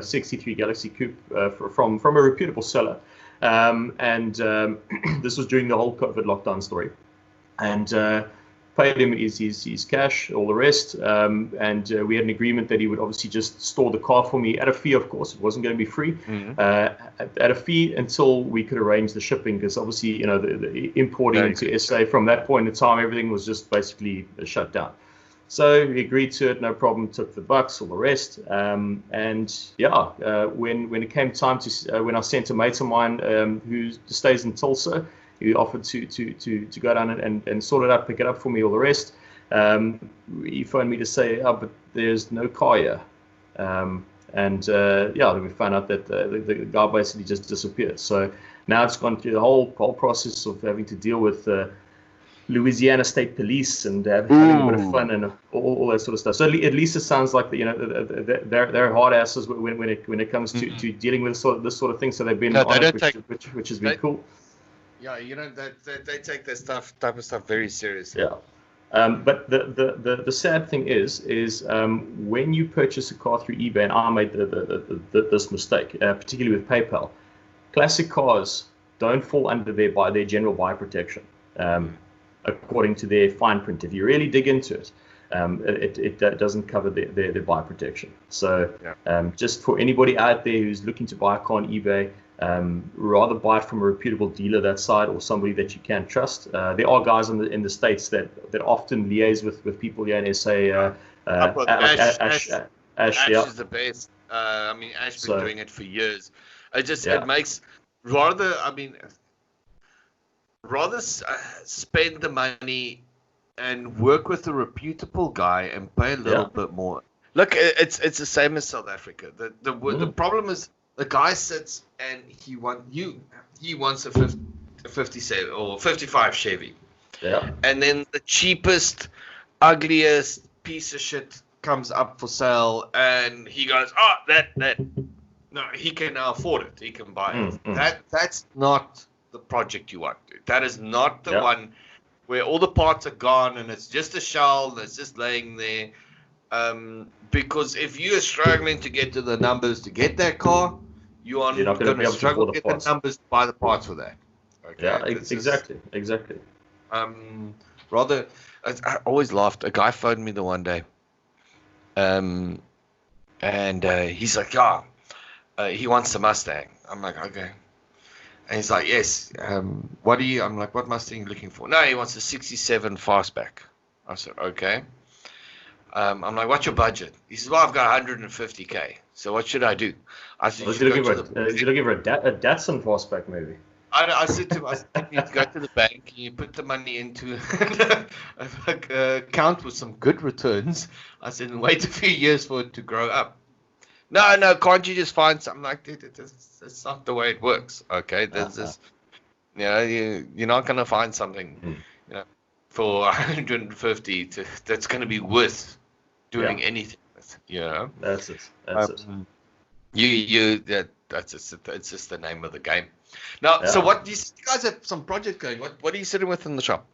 63 Galaxy Coupe from a reputable seller. And this was during the whole COVID lockdown story. And paid him his cash, all the rest. And we had an agreement that he would obviously just store the car for me at a fee, of course. It wasn't going to be free. At a fee until we could arrange the shipping, because obviously, the importing into SA from that point in time, everything was just basically shut down. So we agreed to it, no problem, took the bucks, all the rest. When it came time to, when I sent a mate of mine who stays in Tulsa, he offered to go down and sort it out, pick it up for me, all the rest. He phoned me to say, but there's no car here. Then we found out that the guy basically just disappeared. So now it's gone through the whole process of having to deal with Louisiana State Police and having a bit of fun and all that sort of stuff. So at least it sounds like they're hard asses when it comes to dealing with this sort of thing. So they've been on it, which has been cool. Yeah, they take this type of stuff very seriously. Yeah. But the sad thing is when you purchase a car through eBay, and I made this mistake, particularly with PayPal, classic cars don't fall under their general buyer protection. According to their fine print, if you really dig into it, it doesn't cover their buyer protection. So just for anybody out there who's looking to buy a car on eBay, rather buy it from a reputable dealer that side, or somebody that you can trust. There are guys in the States that often liaise with people here in SA. Ash is the best. Ash's been doing it for years. It makes rather spend the money and work with a reputable guy and pay a little bit more. Look, it's the same as South Africa. The problem is, the guy sits and he wants a 57 or 55 Chevy. Yeah. And then the cheapest ugliest piece of shit comes up for sale, and he goes, "Oh, that no, he can afford it. He can buy it." That's not the project you want, dude. That is not the one where all the parts are gone and it's just a shell that's just laying there. Because if you are struggling to get to the numbers to get that car, you're not going to struggle to get the numbers to buy the parts for that. Okay? Yeah, exactly. Rather, I always laughed. A guy phoned me the one day, and he's like, he wants the Mustang. I'm like, okay. And he's like, yes. What do you? I'm like, what Mustang are you looking for? No, he wants a '67 fastback. I said, okay. I'm like, what's your budget? He says, well, I've got 150K. So what should I do? I said, is he looking for a Datsun fastback maybe? I said to him, you need to go to the bank, you put the money into an account with some good returns. I said, and wait a few years for it to grow up. No, can't you just find something like that? That's not the way it works. Okay, there's this, you're not going to find something, for 150 that's going to be worth doing anything with. That's it. It's just the name of the game. Now, so what you guys have some project going? What are you sitting with in the shop?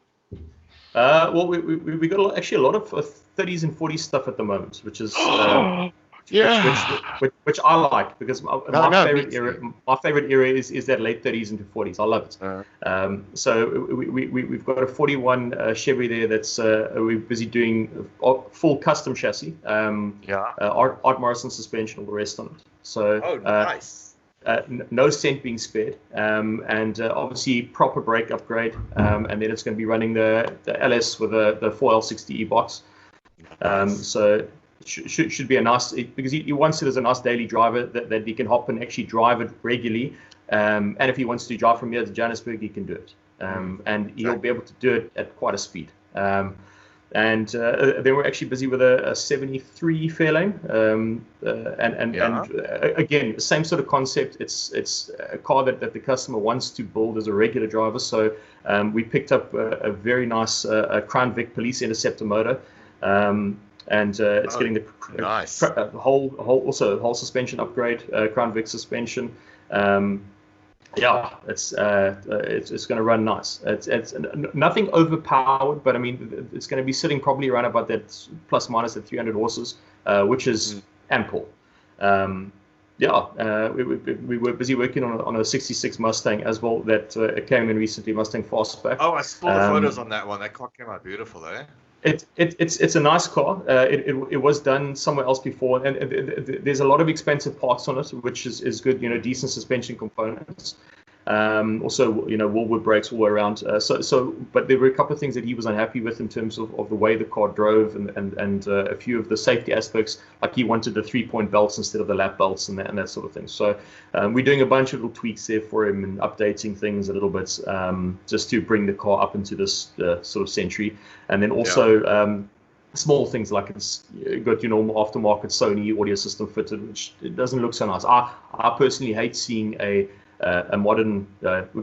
Well, we got actually a lot of 30s and 40s stuff at the moment, which is which I like because my favorite era is that late 30s into 40s. I love it. So we've got a 41 Chevy there that's we're busy doing a full custom chassis. Art Morrison suspension, all the rest on it. So nice. No cent being spared, and obviously proper brake upgrade, and then it's going to be running the LS with the 4L60E box. So it should be a nice, because he wants it as a nice daily driver that he can hop and actually drive it regularly, and if he wants to drive from here to Johannesburg, he can do it, and he'll be able to do it at quite a speed. And then we're actually busy with a 73 Fairlane, and again, same sort of concept. It's a car that the customer wants to build as a regular driver. So we picked up a very nice Crown Vic Police Interceptor motor, and it's getting the whole suspension upgrade, Crown Vic suspension. It's going to run nice. It's nothing overpowered, but I mean it's going to be sitting probably around about that plus minus at 300 horses, which is ample. We were busy working on a 66 Mustang as well that came in recently, Mustang Fastback. Oh, I saw the photos on that one. That car came out beautiful, eh? It's a nice car. It was done somewhere else before, and there's a lot of expensive parts on it, which is good. Decent suspension components. Also, wallwood brakes all the way around. But there were a couple of things that he was unhappy with in terms of the way the car drove, and a few of the safety aspects. Like he wanted the 3-point belts instead of the lap belts and that sort of thing. So we're doing a bunch of little tweaks there for him and updating things a little bit, just to bring the car up into this sort of century. And then also small things like it's got your normal aftermarket Sony audio system fitted, which it doesn't look so nice. I personally hate seeing a modern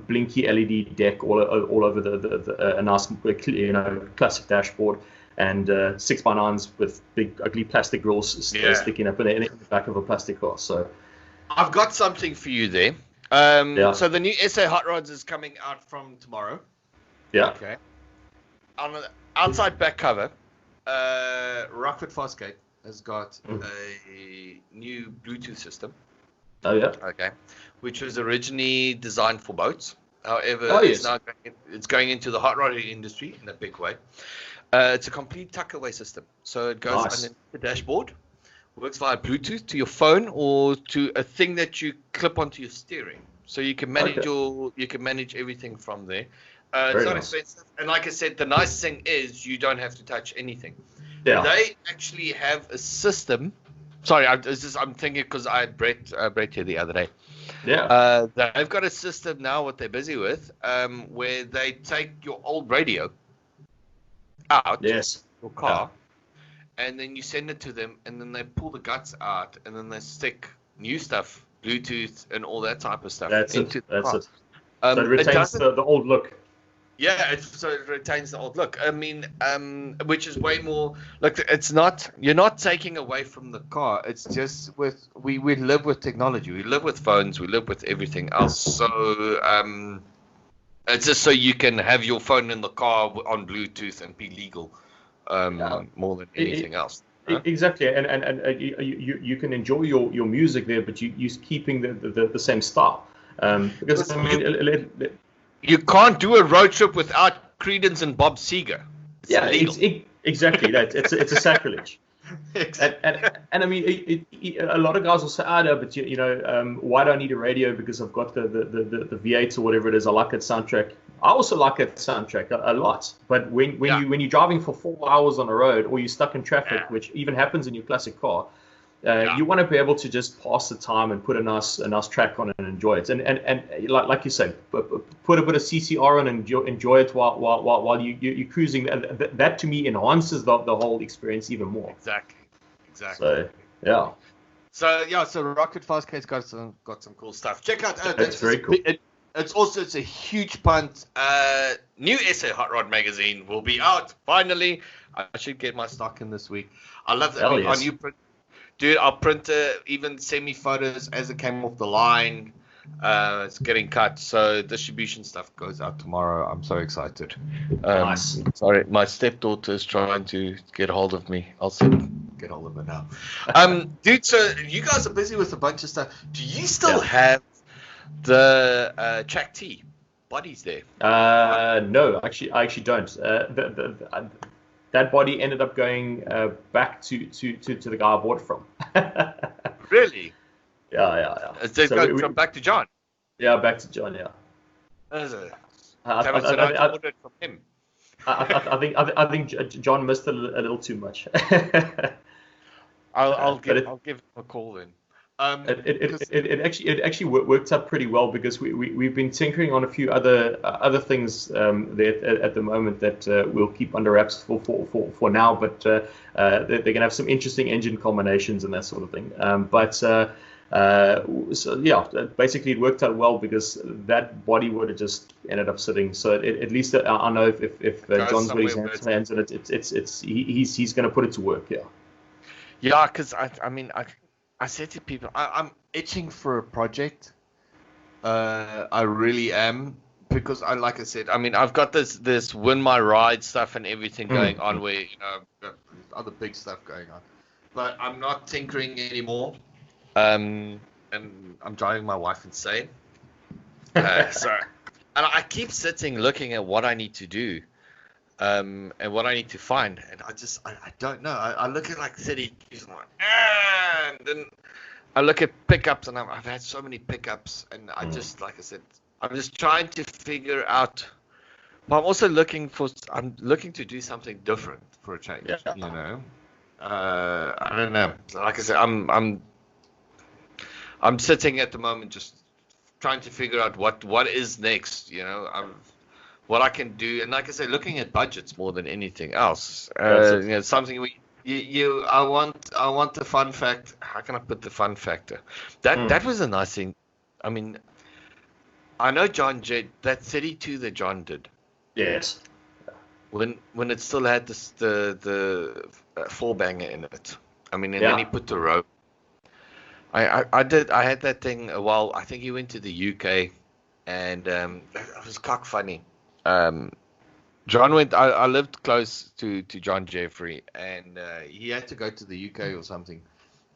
blinky LED deck all over a nice classic dashboard, and 6x9s with big ugly plastic grills sticking up in the back of a plastic car. So I've got something for you there. So the new SA Hot Rods is coming out from tomorrow. Yeah. Okay. On the outside back cover, Rockford Fastgate has got a new Bluetooth system. Oh yeah. Okay. Which was originally designed for boats. However, it's going into the hot rod industry in a big way. It's a complete tuck-away system. So it goes on the dashboard, works via Bluetooth to your phone or to a thing that you clip onto your steering. So you can manage everything from there. It's not expensive. And like I said, the nice thing is you don't have to touch anything. Yeah. They actually have a system. Sorry, I'm thinking because I had Brett here the other day. Yeah. They've got a system now, what they're busy with, where they take your old radio out your car, and then you send it to them, and then they pull the guts out, and then they stick new stuff, Bluetooth and all that type of stuff into the car. So it retains the old look. Yeah, so it retains the old look. I mean, which is way more. Look, it's not. You're not taking away from the car. It's just we live with technology. We live with phones. We live with everything else. So it's just so you can have your phone in the car on Bluetooth and be legal, more than anything else. Huh? Exactly, and you can enjoy your music there, but you're keeping the same style. Because I mean, you can't do a road trip without Credence and Bob Seger. It's illegal. Exactly that. It's a sacrilege. Exactly. And I mean, a lot of guys will say, no, but why do I need a radio? Because I've got the V8 or whatever it is. I like that soundtrack. I also like that soundtrack a lot. But when you're driving for 4 hours on the road, or you're stuck in traffic, which even happens in your classic car, you want to be able to just pass the time and put a nice track on and enjoy it. And like you say, put a bit of CCR on and enjoy it while you're cruising. That to me enhances the whole experience even more. Exactly. So yeah. So Rocket Fastcade's got some cool stuff. Check out. That's very cool. It's a huge punt. New SA Hot Rod magazine will be out finally. I should get my stock in this week. I love that. Our new print. Dude, our printer even sent me photos as it came off the line. It's getting cut, so distribution stuff goes out tomorrow. I'm so excited. Nice. Sorry, my stepdaughter is trying to get hold of me. I'll get hold of her now. Dude, so you guys are busy with a bunch of stuff. Do you still have the track T bodies there? No, I actually don't. That body ended up going back to the guy I bought it from. Really? Yeah. It's from back to John. Yeah, back to John. Yeah. I ordered it from him. I think John missed it a little too much. I'll give him a call then. It actually worked out pretty well because we've been tinkering on a few other things there at the moment that we'll keep under wraps for now, but they're gonna have some interesting engine combinations and that sort of thing. So yeah, basically it worked out well because that body would have just ended up sitting. So at least I know if John's got his hands on it, he's gonna put it to work. Yeah. Yeah, because I said to people, I'm itching for a project. I really am, because like I said, I've got this win my ride stuff and everything going on where other big stuff going on, but I'm not tinkering anymore. And I'm driving my wife insane. And I keep sitting looking at what I need to do, and what I need to find, and I don't know. I look at like cities, and then I look at pickups, and I've had so many pickups, and I just, like I said, I'm just trying to figure out. But I'm also looking to do something different for a change. Yeah. I don't know. Like I said, I'm sitting at the moment just trying to figure out what is next. What I can do, and like I say, looking at budgets more than anything else. Something I want the fun fact. How can I put the fun factor? That was a nice thing. I know John Jed, that 32 that John did. Yes. When it still had the four banger in it. Then he put the rope. I had that thing a while. I think he went to the UK, and it was cock funny. John went. I lived close to John Jeffrey, and he had to go to the UK or something,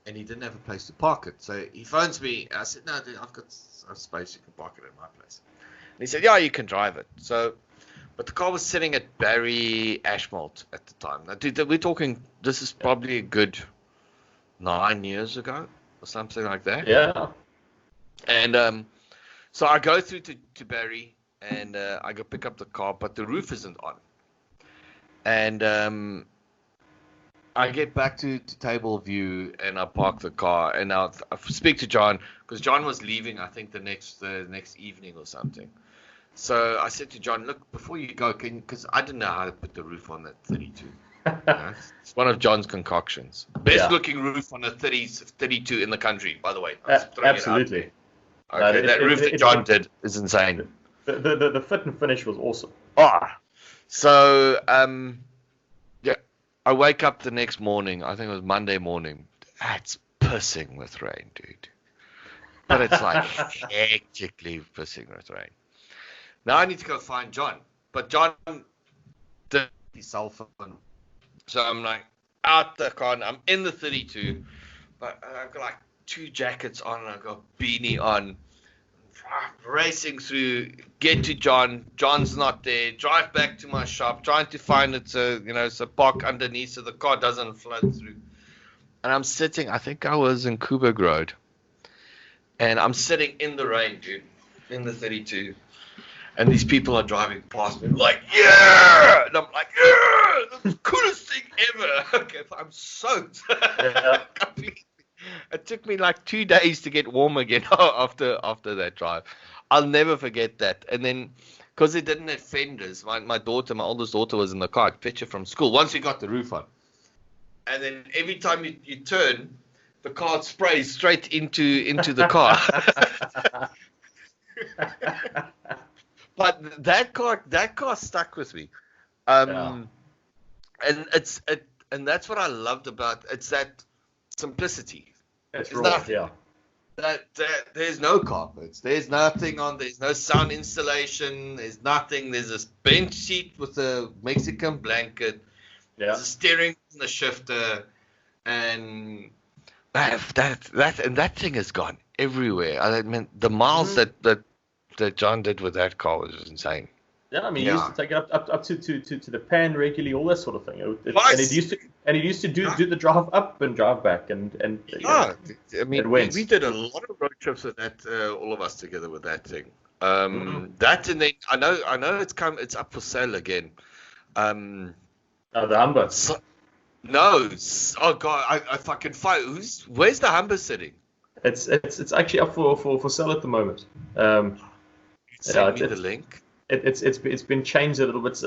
and he didn't have a place to park it. So he phones me. I said, "No, dude, I've got a space. You can park it at my place." And he said, "Yeah, you can drive it." So, but the car was sitting at Barry Ashmalt at the time. Now, dude, we're talking. This is probably a good 9 years ago or something like that. Yeah. And so I go through to Barry. And I go pick up the car, but the roof isn't on. And I get back to Table View, and I park the car, and I speak to John, because John was leaving, I think, the next evening or something. So I said to John, look, before you go, because I didn't know how to put the roof on that 32. It's one of John's concoctions. Best looking roof on a 32 in the country, by the way. Absolutely. Okay, that roof that John did is insane. The fit and finish was awesome. So yeah, I wake up the next morning. I think it was Monday morning. It's pissing with rain, dude. But it's like hectically pissing with rain. Now I need to go find John. But John did his cell phone. So I'm like out the car. I'm in the 32. But I've got like 2 jackets on. I've got a beanie on. Racing through, get to John. John's not there. Drive back to my shop, trying to find it. So it's a park underneath, so the car doesn't flood through. And I'm sitting. I think I was in Coburg Road, and I'm sitting in the rain, dude, in the 32. And these people are driving past me, like, yeah, and I'm like, yeah, that's the coolest thing ever. Okay, I'm soaked. Yeah. It took me like 2 days to get warm again after that drive. I'll never forget that. And then, because it didn't have fenders, my oldest daughter was in the car. I'd fetch her from school once we got the roof on. And then every time you turn, the car sprays straight into the car. But that car stuck with me. And that's what I loved about it's that simplicity. It's raw, yeah. That there's no carpets, there's nothing on, there's no sound installation, there's nothing. There's this bench seat with a Mexican blanket. Yeah. There's a steering and a shifter, and that thing has gone everywhere. I mean, the miles that John did with that car was insane. Yeah, I mean, he used to take it up to the pan regularly, all that sort of thing. And he used to do the drive up and drive back, I mean, we did a lot of road trips with that, all of us together with that thing. That, and then I know it's up for sale again. The Humber. No, oh god, if I can find where's the Humber sitting? It's actually up for sale at the moment. Send me the link. It's been changed a little bit.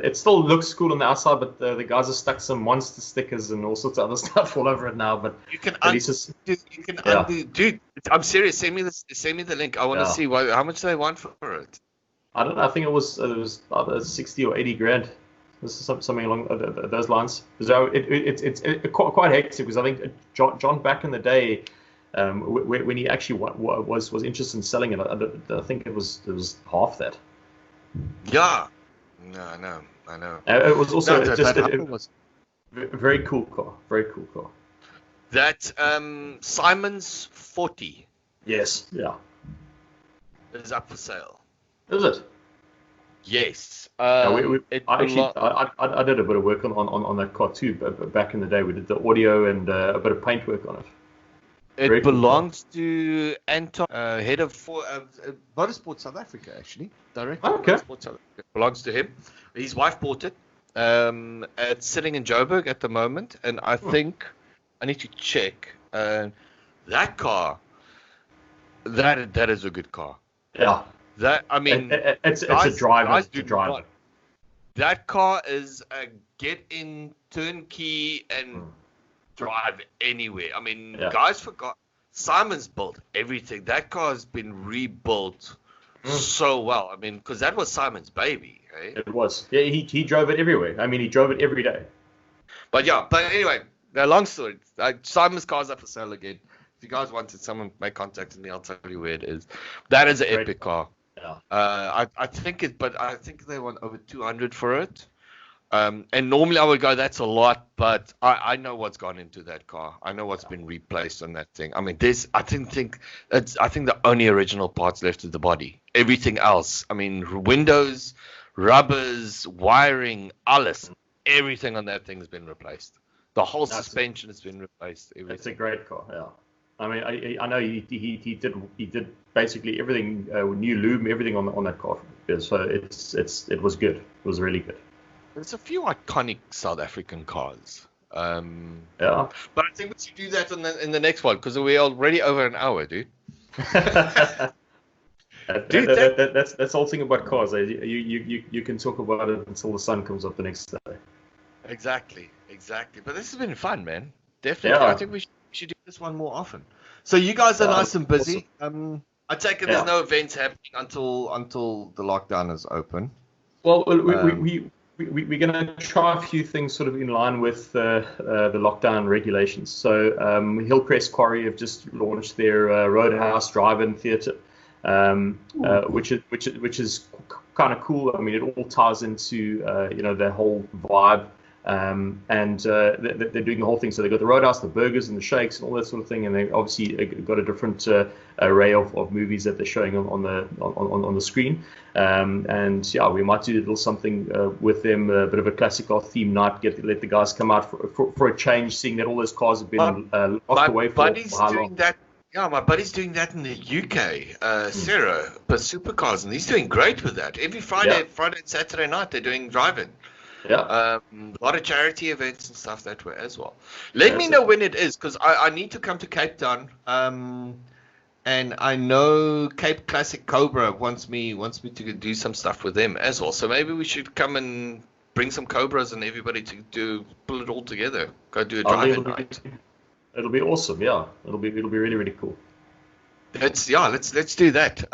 It still looks cool on the outside, but the guys have stuck some monster stickers and all sorts of other stuff all over it now. But you can undo, dude. I'm serious. Send me the link. I want to see how much they want for it. I don't know. I think it was either 60 or 80 grand. This is something along those lines. So it's quite hectic because I think John back in the day, when he actually was interested in selling it, I think it was half that. Yeah, no, I know. It was also was very cool car. Very cool car. That Simon's 40. Yes. Yeah. Is up for sale. Is it? Yes. I did a bit of work on that car too. But back in the day, we did the audio and a bit of paint work on it. It belongs to Anton, head of Motorsport South Africa, actually. Director of Motorsport South Africa. It belongs to him. His wife bought it. It's sitting in Joburg at the moment, and I think I need to check. That car, that is a good car. Yeah. That, I mean, it's a driver. That car is a get-in turnkey and drive anywhere. I mean, guys forgot. Simon's built everything. That car has been rebuilt so well. I mean, because that was Simon's baby, right? It was. Yeah, he drove it everywhere. I mean, he drove it every day. But anyway, long story. Simon's car's up for sale again. If you guys wanted, someone make contact with me. I'll tell you where it is. That is an epic car. Yeah. I think they want over 200 for it. And normally I would go, that's a lot, but I know what's gone into that car. I know what's been replaced on that thing. I mean, I think the only original parts left is the body. Everything else, I mean, windows, rubbers, wiring, alles, everything on that thing has been replaced. The whole suspension has been replaced. Everything. It's a great car, yeah. I mean, I know he did basically everything, new lube, everything on that car. So it was good. It was really good. There's a few iconic South African cars. Yeah. But I think we should do that in the next one because we're already over an hour, dude. That's the whole thing about cars. You can talk about it until the sun comes up the next day. Exactly. But this has been fun, man. Definitely. Yeah. I think we should do this one more often. So you guys are nice and busy. Awesome. I take it there's no events happening until the lockdown is open. Well, we're going to try a few things sort of in line with the lockdown regulations. So Hillcrest Quarry have just launched their Roadhouse Drive-In Theatre, which is kind of cool. I mean, it all ties into the whole vibe. And they're doing the whole thing. So they've got the Roadhouse, the burgers and the shakes and all that sort of thing. And they obviously got a different array of movies that they're showing on the screen. And yeah, we might do a little something with them, a bit of a classic car theme night. Let the guys come out for a change, seeing that all those cars have been locked away for how long. Yeah, my buddy's doing that in the UK, Sarah, but supercars, and he's doing great with that. Every Friday and Saturday night, they're doing drive-in. Yeah. A lot of charity events and stuff that way as well. Let me know when it is, because I need to come to Cape Town. And I know Cape Classic Cobra wants me to do some stuff with them as well. So maybe we should come and bring some Cobras and everybody to pull it all together. Go do a drive-in night. It'll be awesome. Yeah, it'll be really, really cool. Let's do that.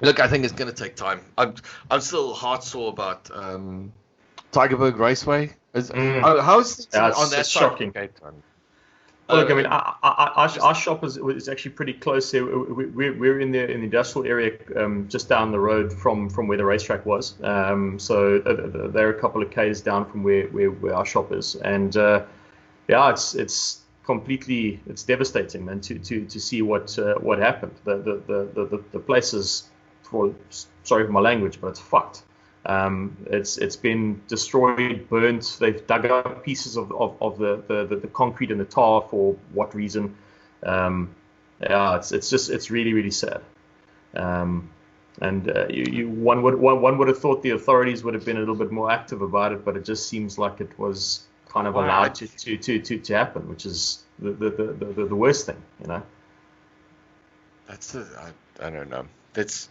Look, I think it's going to take time. I'm still heart sore about Tygerberg Raceway. How's it on that side? Shocking. Well, look, I mean, our shop is actually pretty close here. We're in the industrial area, just down the road from where the racetrack was. So they're a couple of k's down from where our shop is, and it's completely, it's devastating, man, to see what happened. The place is, sorry for my language, but it's fucked. It's been destroyed, burnt. They've dug up pieces of the concrete and the tar for what reason? It's really, really sad. And one would have thought the authorities would have been a little bit more active about it, but it just seems like it was kind of allowed to happen, which is the worst thing, you know. I don't know. Let's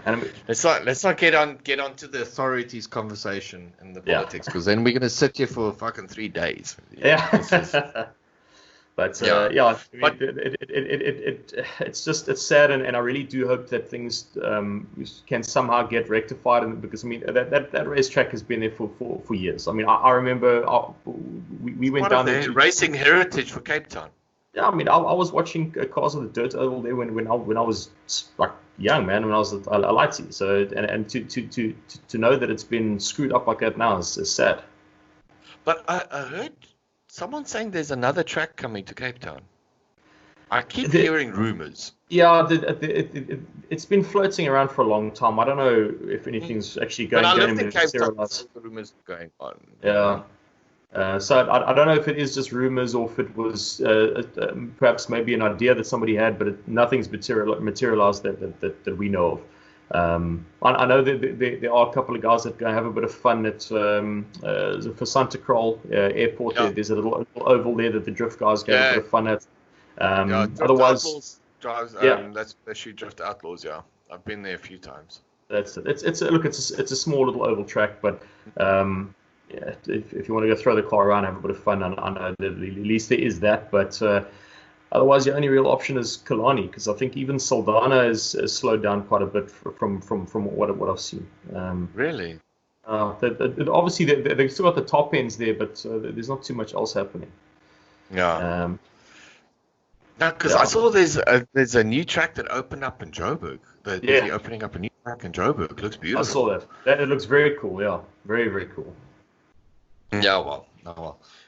not get onto the authorities conversation and the politics, because then we're gonna sit here for fucking 3 days. Yeah. But it's sad, and I really do hope that things can somehow get rectified, because I mean that racetrack has been there for years. I mean, I remember we went down there. Racing heritage for Cape Town. Yeah, I mean, I was watching Cars of the Dirt Oval there when I was like young, man, when I was a lighty. So and to know that it's been screwed up like that now is sad. But I heard someone saying there's another track coming to Cape Town. I keep hearing rumors. Yeah, it's been floating around for a long time. I don't know if anything's actually going to materialize. The rumors going on. Yeah. So I don't know if it is just rumors or if it was perhaps maybe an idea that somebody had, but nothing's materialized that we know of. I know that there are a couple of guys that are going to have a bit of fun at for Santa Cruz Airport. Yeah. There's a little oval there that the drift guys go a bit of fun at. Otherwise, that's actually Drift Outlaws. Yeah, I've been there a few times. That's it. It's a small little oval track, but. Yeah, if you want to go throw the car around, have a bit of fun, I know that at least there is that. But otherwise, the only real option is Kalani, because I think even Saldana has slowed down quite a bit from what I've seen. Really? Obviously, they've still got the top ends there, but there's not too much else happening. Yeah. Because I saw there's a new track that opened up in Joburg. They're opening up a new track in Joburg. It looks beautiful. I saw that. It looks very cool. Yeah, very, very cool. Yeah, well.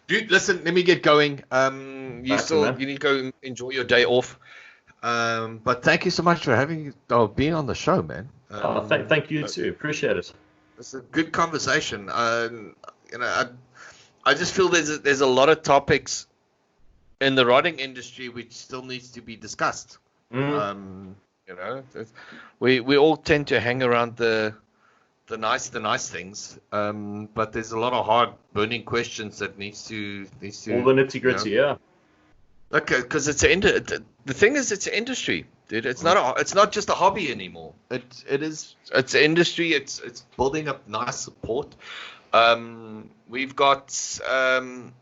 Dude, listen, let me get going. You need to go enjoy your day off. But thank you so much for being on the show, man. Thank you too. Appreciate it. It's a good conversation. I just feel there's a lot of topics in the rodding industry which still needs to be discussed. We all tend to hang around the nice things, but there's a lot of hard burning questions that needs to all the nitty gritty. Yeah. Okay, because it's the thing is, it's an industry, dude. It's not just a hobby anymore. It's an industry. It's building up nice support. We've got and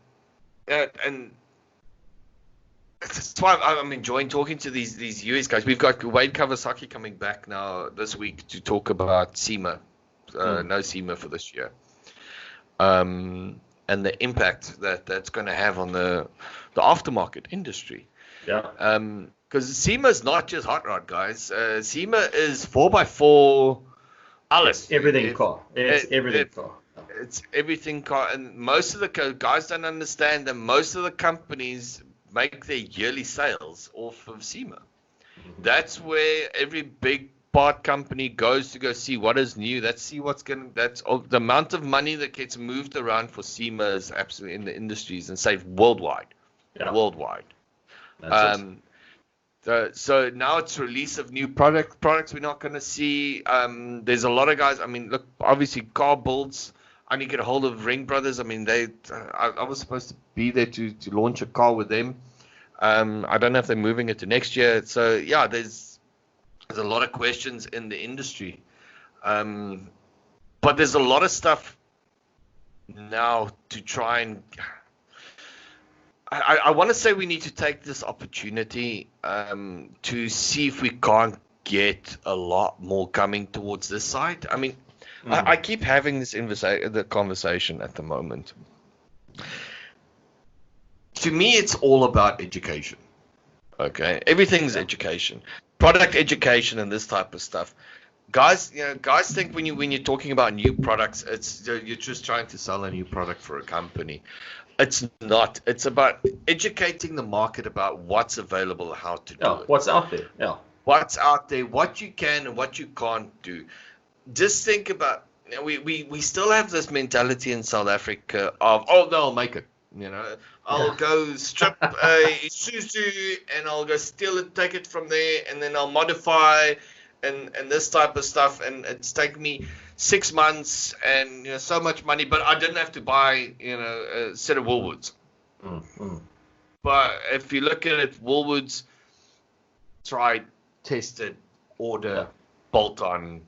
That's why I'm enjoying talking to these US guys. We've got Wade Kawasaki coming back now this week to talk about SEMA. No SEMA for this year. And the impact that's going to have on the aftermarket industry. Yeah. Because SEMA is not just hot rod, guys. SEMA is 4x4. It's everything car. It's everything car. It's everything car. And most of the guys don't understand that most of the companies make their yearly sales off of SEMA. That's where every big part company goes to go see what is new. That's the amount of money that gets moved around for SEMA is absolutely in the industries and saved worldwide. Yeah. Worldwide. That's it. So now it's release of new products we're not going to see. There's a lot of guys. I mean, look, obviously car builds. I need to get a hold of Ring Brothers. I mean, I was supposed to be there to launch a car with them. I don't know if they're moving it to next year. So yeah, there's a lot of questions in the industry. But there's a lot of stuff now to try and. I want to say we need to take this opportunity to see if we can't get a lot more coming towards this side. I mean, I keep having the conversation at the moment. To me, it's all about education. Okay, everything's education, product education, and this type of stuff. Guys think when you're talking about new products, you're just trying to sell a new product for a company. It's not. It's about educating the market about what's available, how to do it. What's out there. Yeah. What's out there, what you can and what you can't do. Just think about, we still have this mentality in South Africa of, they'll make it. I'll go strip a Isuzu and I'll go steal it, take it from there, and then I'll modify and this type of stuff. And it's taken me 6 months and so much money, but I didn't have to buy a set of Woolwoods. But if you look at it, Woolwoods, tried, tested, order, bolt on.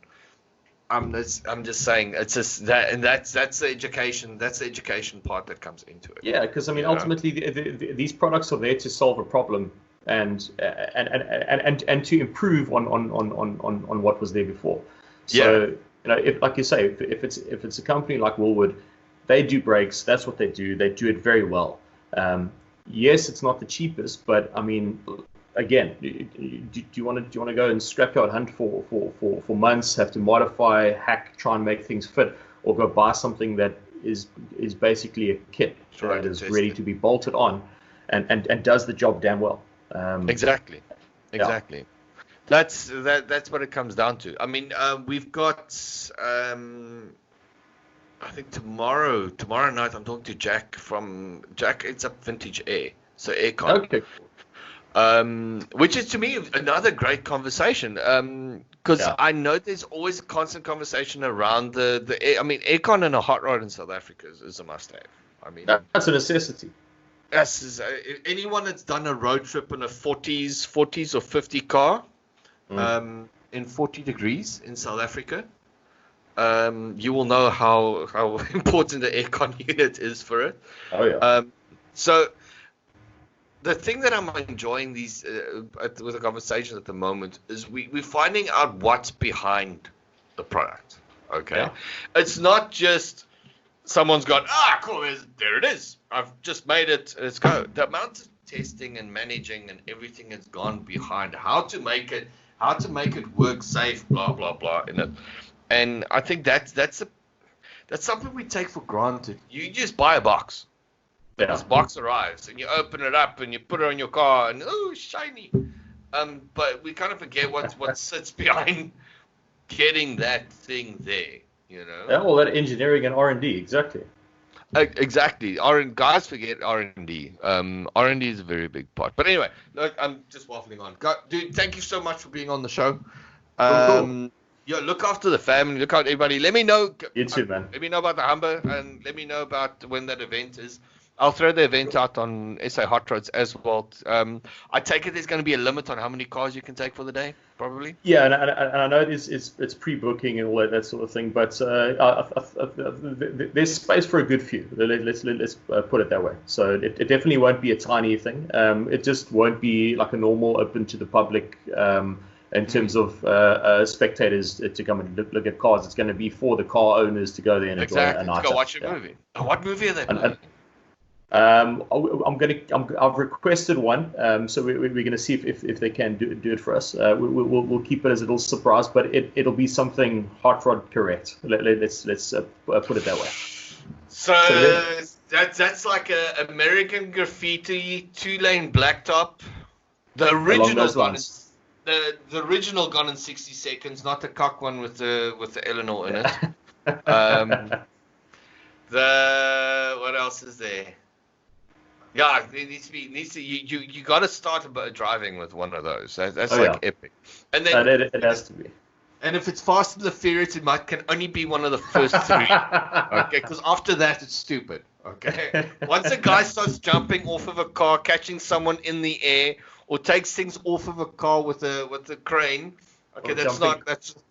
I'm just saying it's just that, and that's the education. That's the education part that comes into it. Yeah, because I mean, ultimately, these products are there to solve a problem and to improve on what was there before. So if, like you say, if it's a company like Woolwood, they do brakes. That's what they do. They do it very well. Yes, it's not the cheapest, but I mean. Again, do you want to go and scrapyard hunt for months, have to modify, hack, try and make things fit, or go buy something that is basically a kit that is ready to be bolted on and does the job damn well. Exactly. That's what it comes down to. I mean, we've got I think tomorrow night I'm talking to Jack It's Up Vintage Air, so Aircon. Okay. Which is to me another great conversation, because I know there's always a constant conversation around the air. I mean, aircon and a hot rod in South Africa is a must-have. I mean, that's a necessity. Yes, anyone that's done a road trip in a 40s or 50 car, in 40 degrees in South Africa, you will know how important the aircon unit is for it. Oh yeah. So. The thing that I'm enjoying with the conversation at the moment is we're finding out what's behind the product. Okay, It's not just someone's gone, cool, there it is. I've just made it. Let's go. The amount of testing and managing and everything has gone behind how to make it work safe, blah blah blah in it. And I think that's something we take for granted. You just buy a box. Yeah. This box arrives and you open it up and you put it on your car and shiny. But we kind of forget what sits behind getting that thing there. Yeah, all that engineering and R&D, exactly. Exactly. Guys forget R&D. R&D is a very big part. But anyway, look, I'm just waffling on. Dude, thank you so much for being on the show. Cool. Yeah, look after the family. Look after everybody. Let me know. You too, man. Let me know about the Humber and let me know about when that event is. I'll throw the event out on SA Hot Rods as well. I take it there's going to be a limit on how many cars you can take for the day, probably. Yeah, and I know it's pre-booking and all that sort of thing, but there's space for a good few. Let's put it that way. So it definitely won't be a tiny thing. It just won't be like a normal open to the public in terms of spectators to come and look at cars. It's going to be for the car owners to go there and enjoy a night. To go watch a movie. What movie are they playing? I've requested one, so we're going to see if they can do it for us. We'll keep it as a little surprise, but it'll be something hot rod correct. Let's put it that way. So that's like a American Graffiti 2-lane blacktop. The original one. The original Gone in 60 Seconds, not the cock one with the Eleanor in it. What else is there? Yeah, it needs to. You got to start driving with one of those. That's epic. And then it has to be. And if it's Fast and the Furious, can only be one of the first 3. Okay, because after that it's stupid. Okay, once a guy starts jumping off of a car, catching someone in the air, or takes things off of a car with a crane. Okay, that's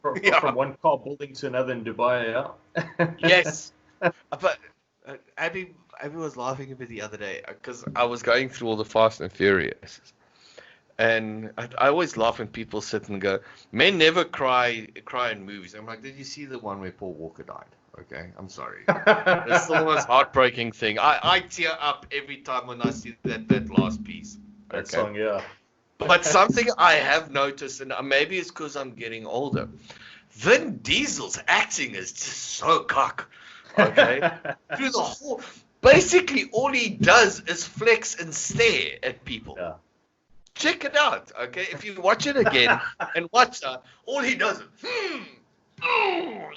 from one car building to another in Dubai. Yeah. Yes, but Abby was laughing a bit the other day because I was going through all the Fast and Furious, and I always laugh when people sit and go, "Men never cry in movies." I'm like, "Did you see the one where Paul Walker died?" Okay, I'm sorry. It's the most heartbreaking thing. I tear up every time when I see that last piece. That song, yeah. But something I have noticed, and maybe it's because I'm getting older, Vin Diesel's acting is just so cock. Okay, through the whole. Basically, all he does is flex and stare at people. Yeah. Check it out, okay? If you watch it again and watch that, all he does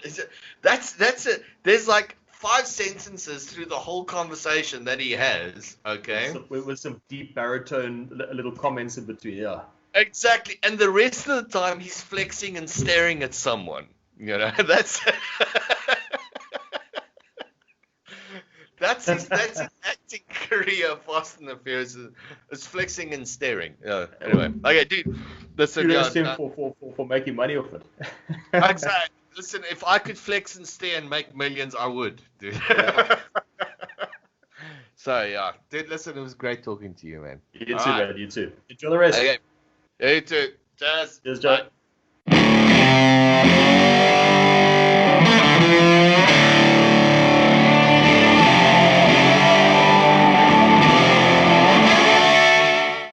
is that's it. There's like 5 sentences through the whole conversation that he has, okay? With some deep baritone little comments in between, yeah. Exactly, and the rest of the time he's flexing and staring at someone. You know, that's. That's his acting career. Fast and the Furious is flexing and staring. Anyway, okay, dude. Listen, for making money off it. Exactly. Listen, if I could flex and stare and make millions, I would, dude. Yeah. So yeah, dude. Listen, it was great talking to you, man. You too, man. You too. Enjoy the rest. Okay. You too. Cheers. Cheers, Joe.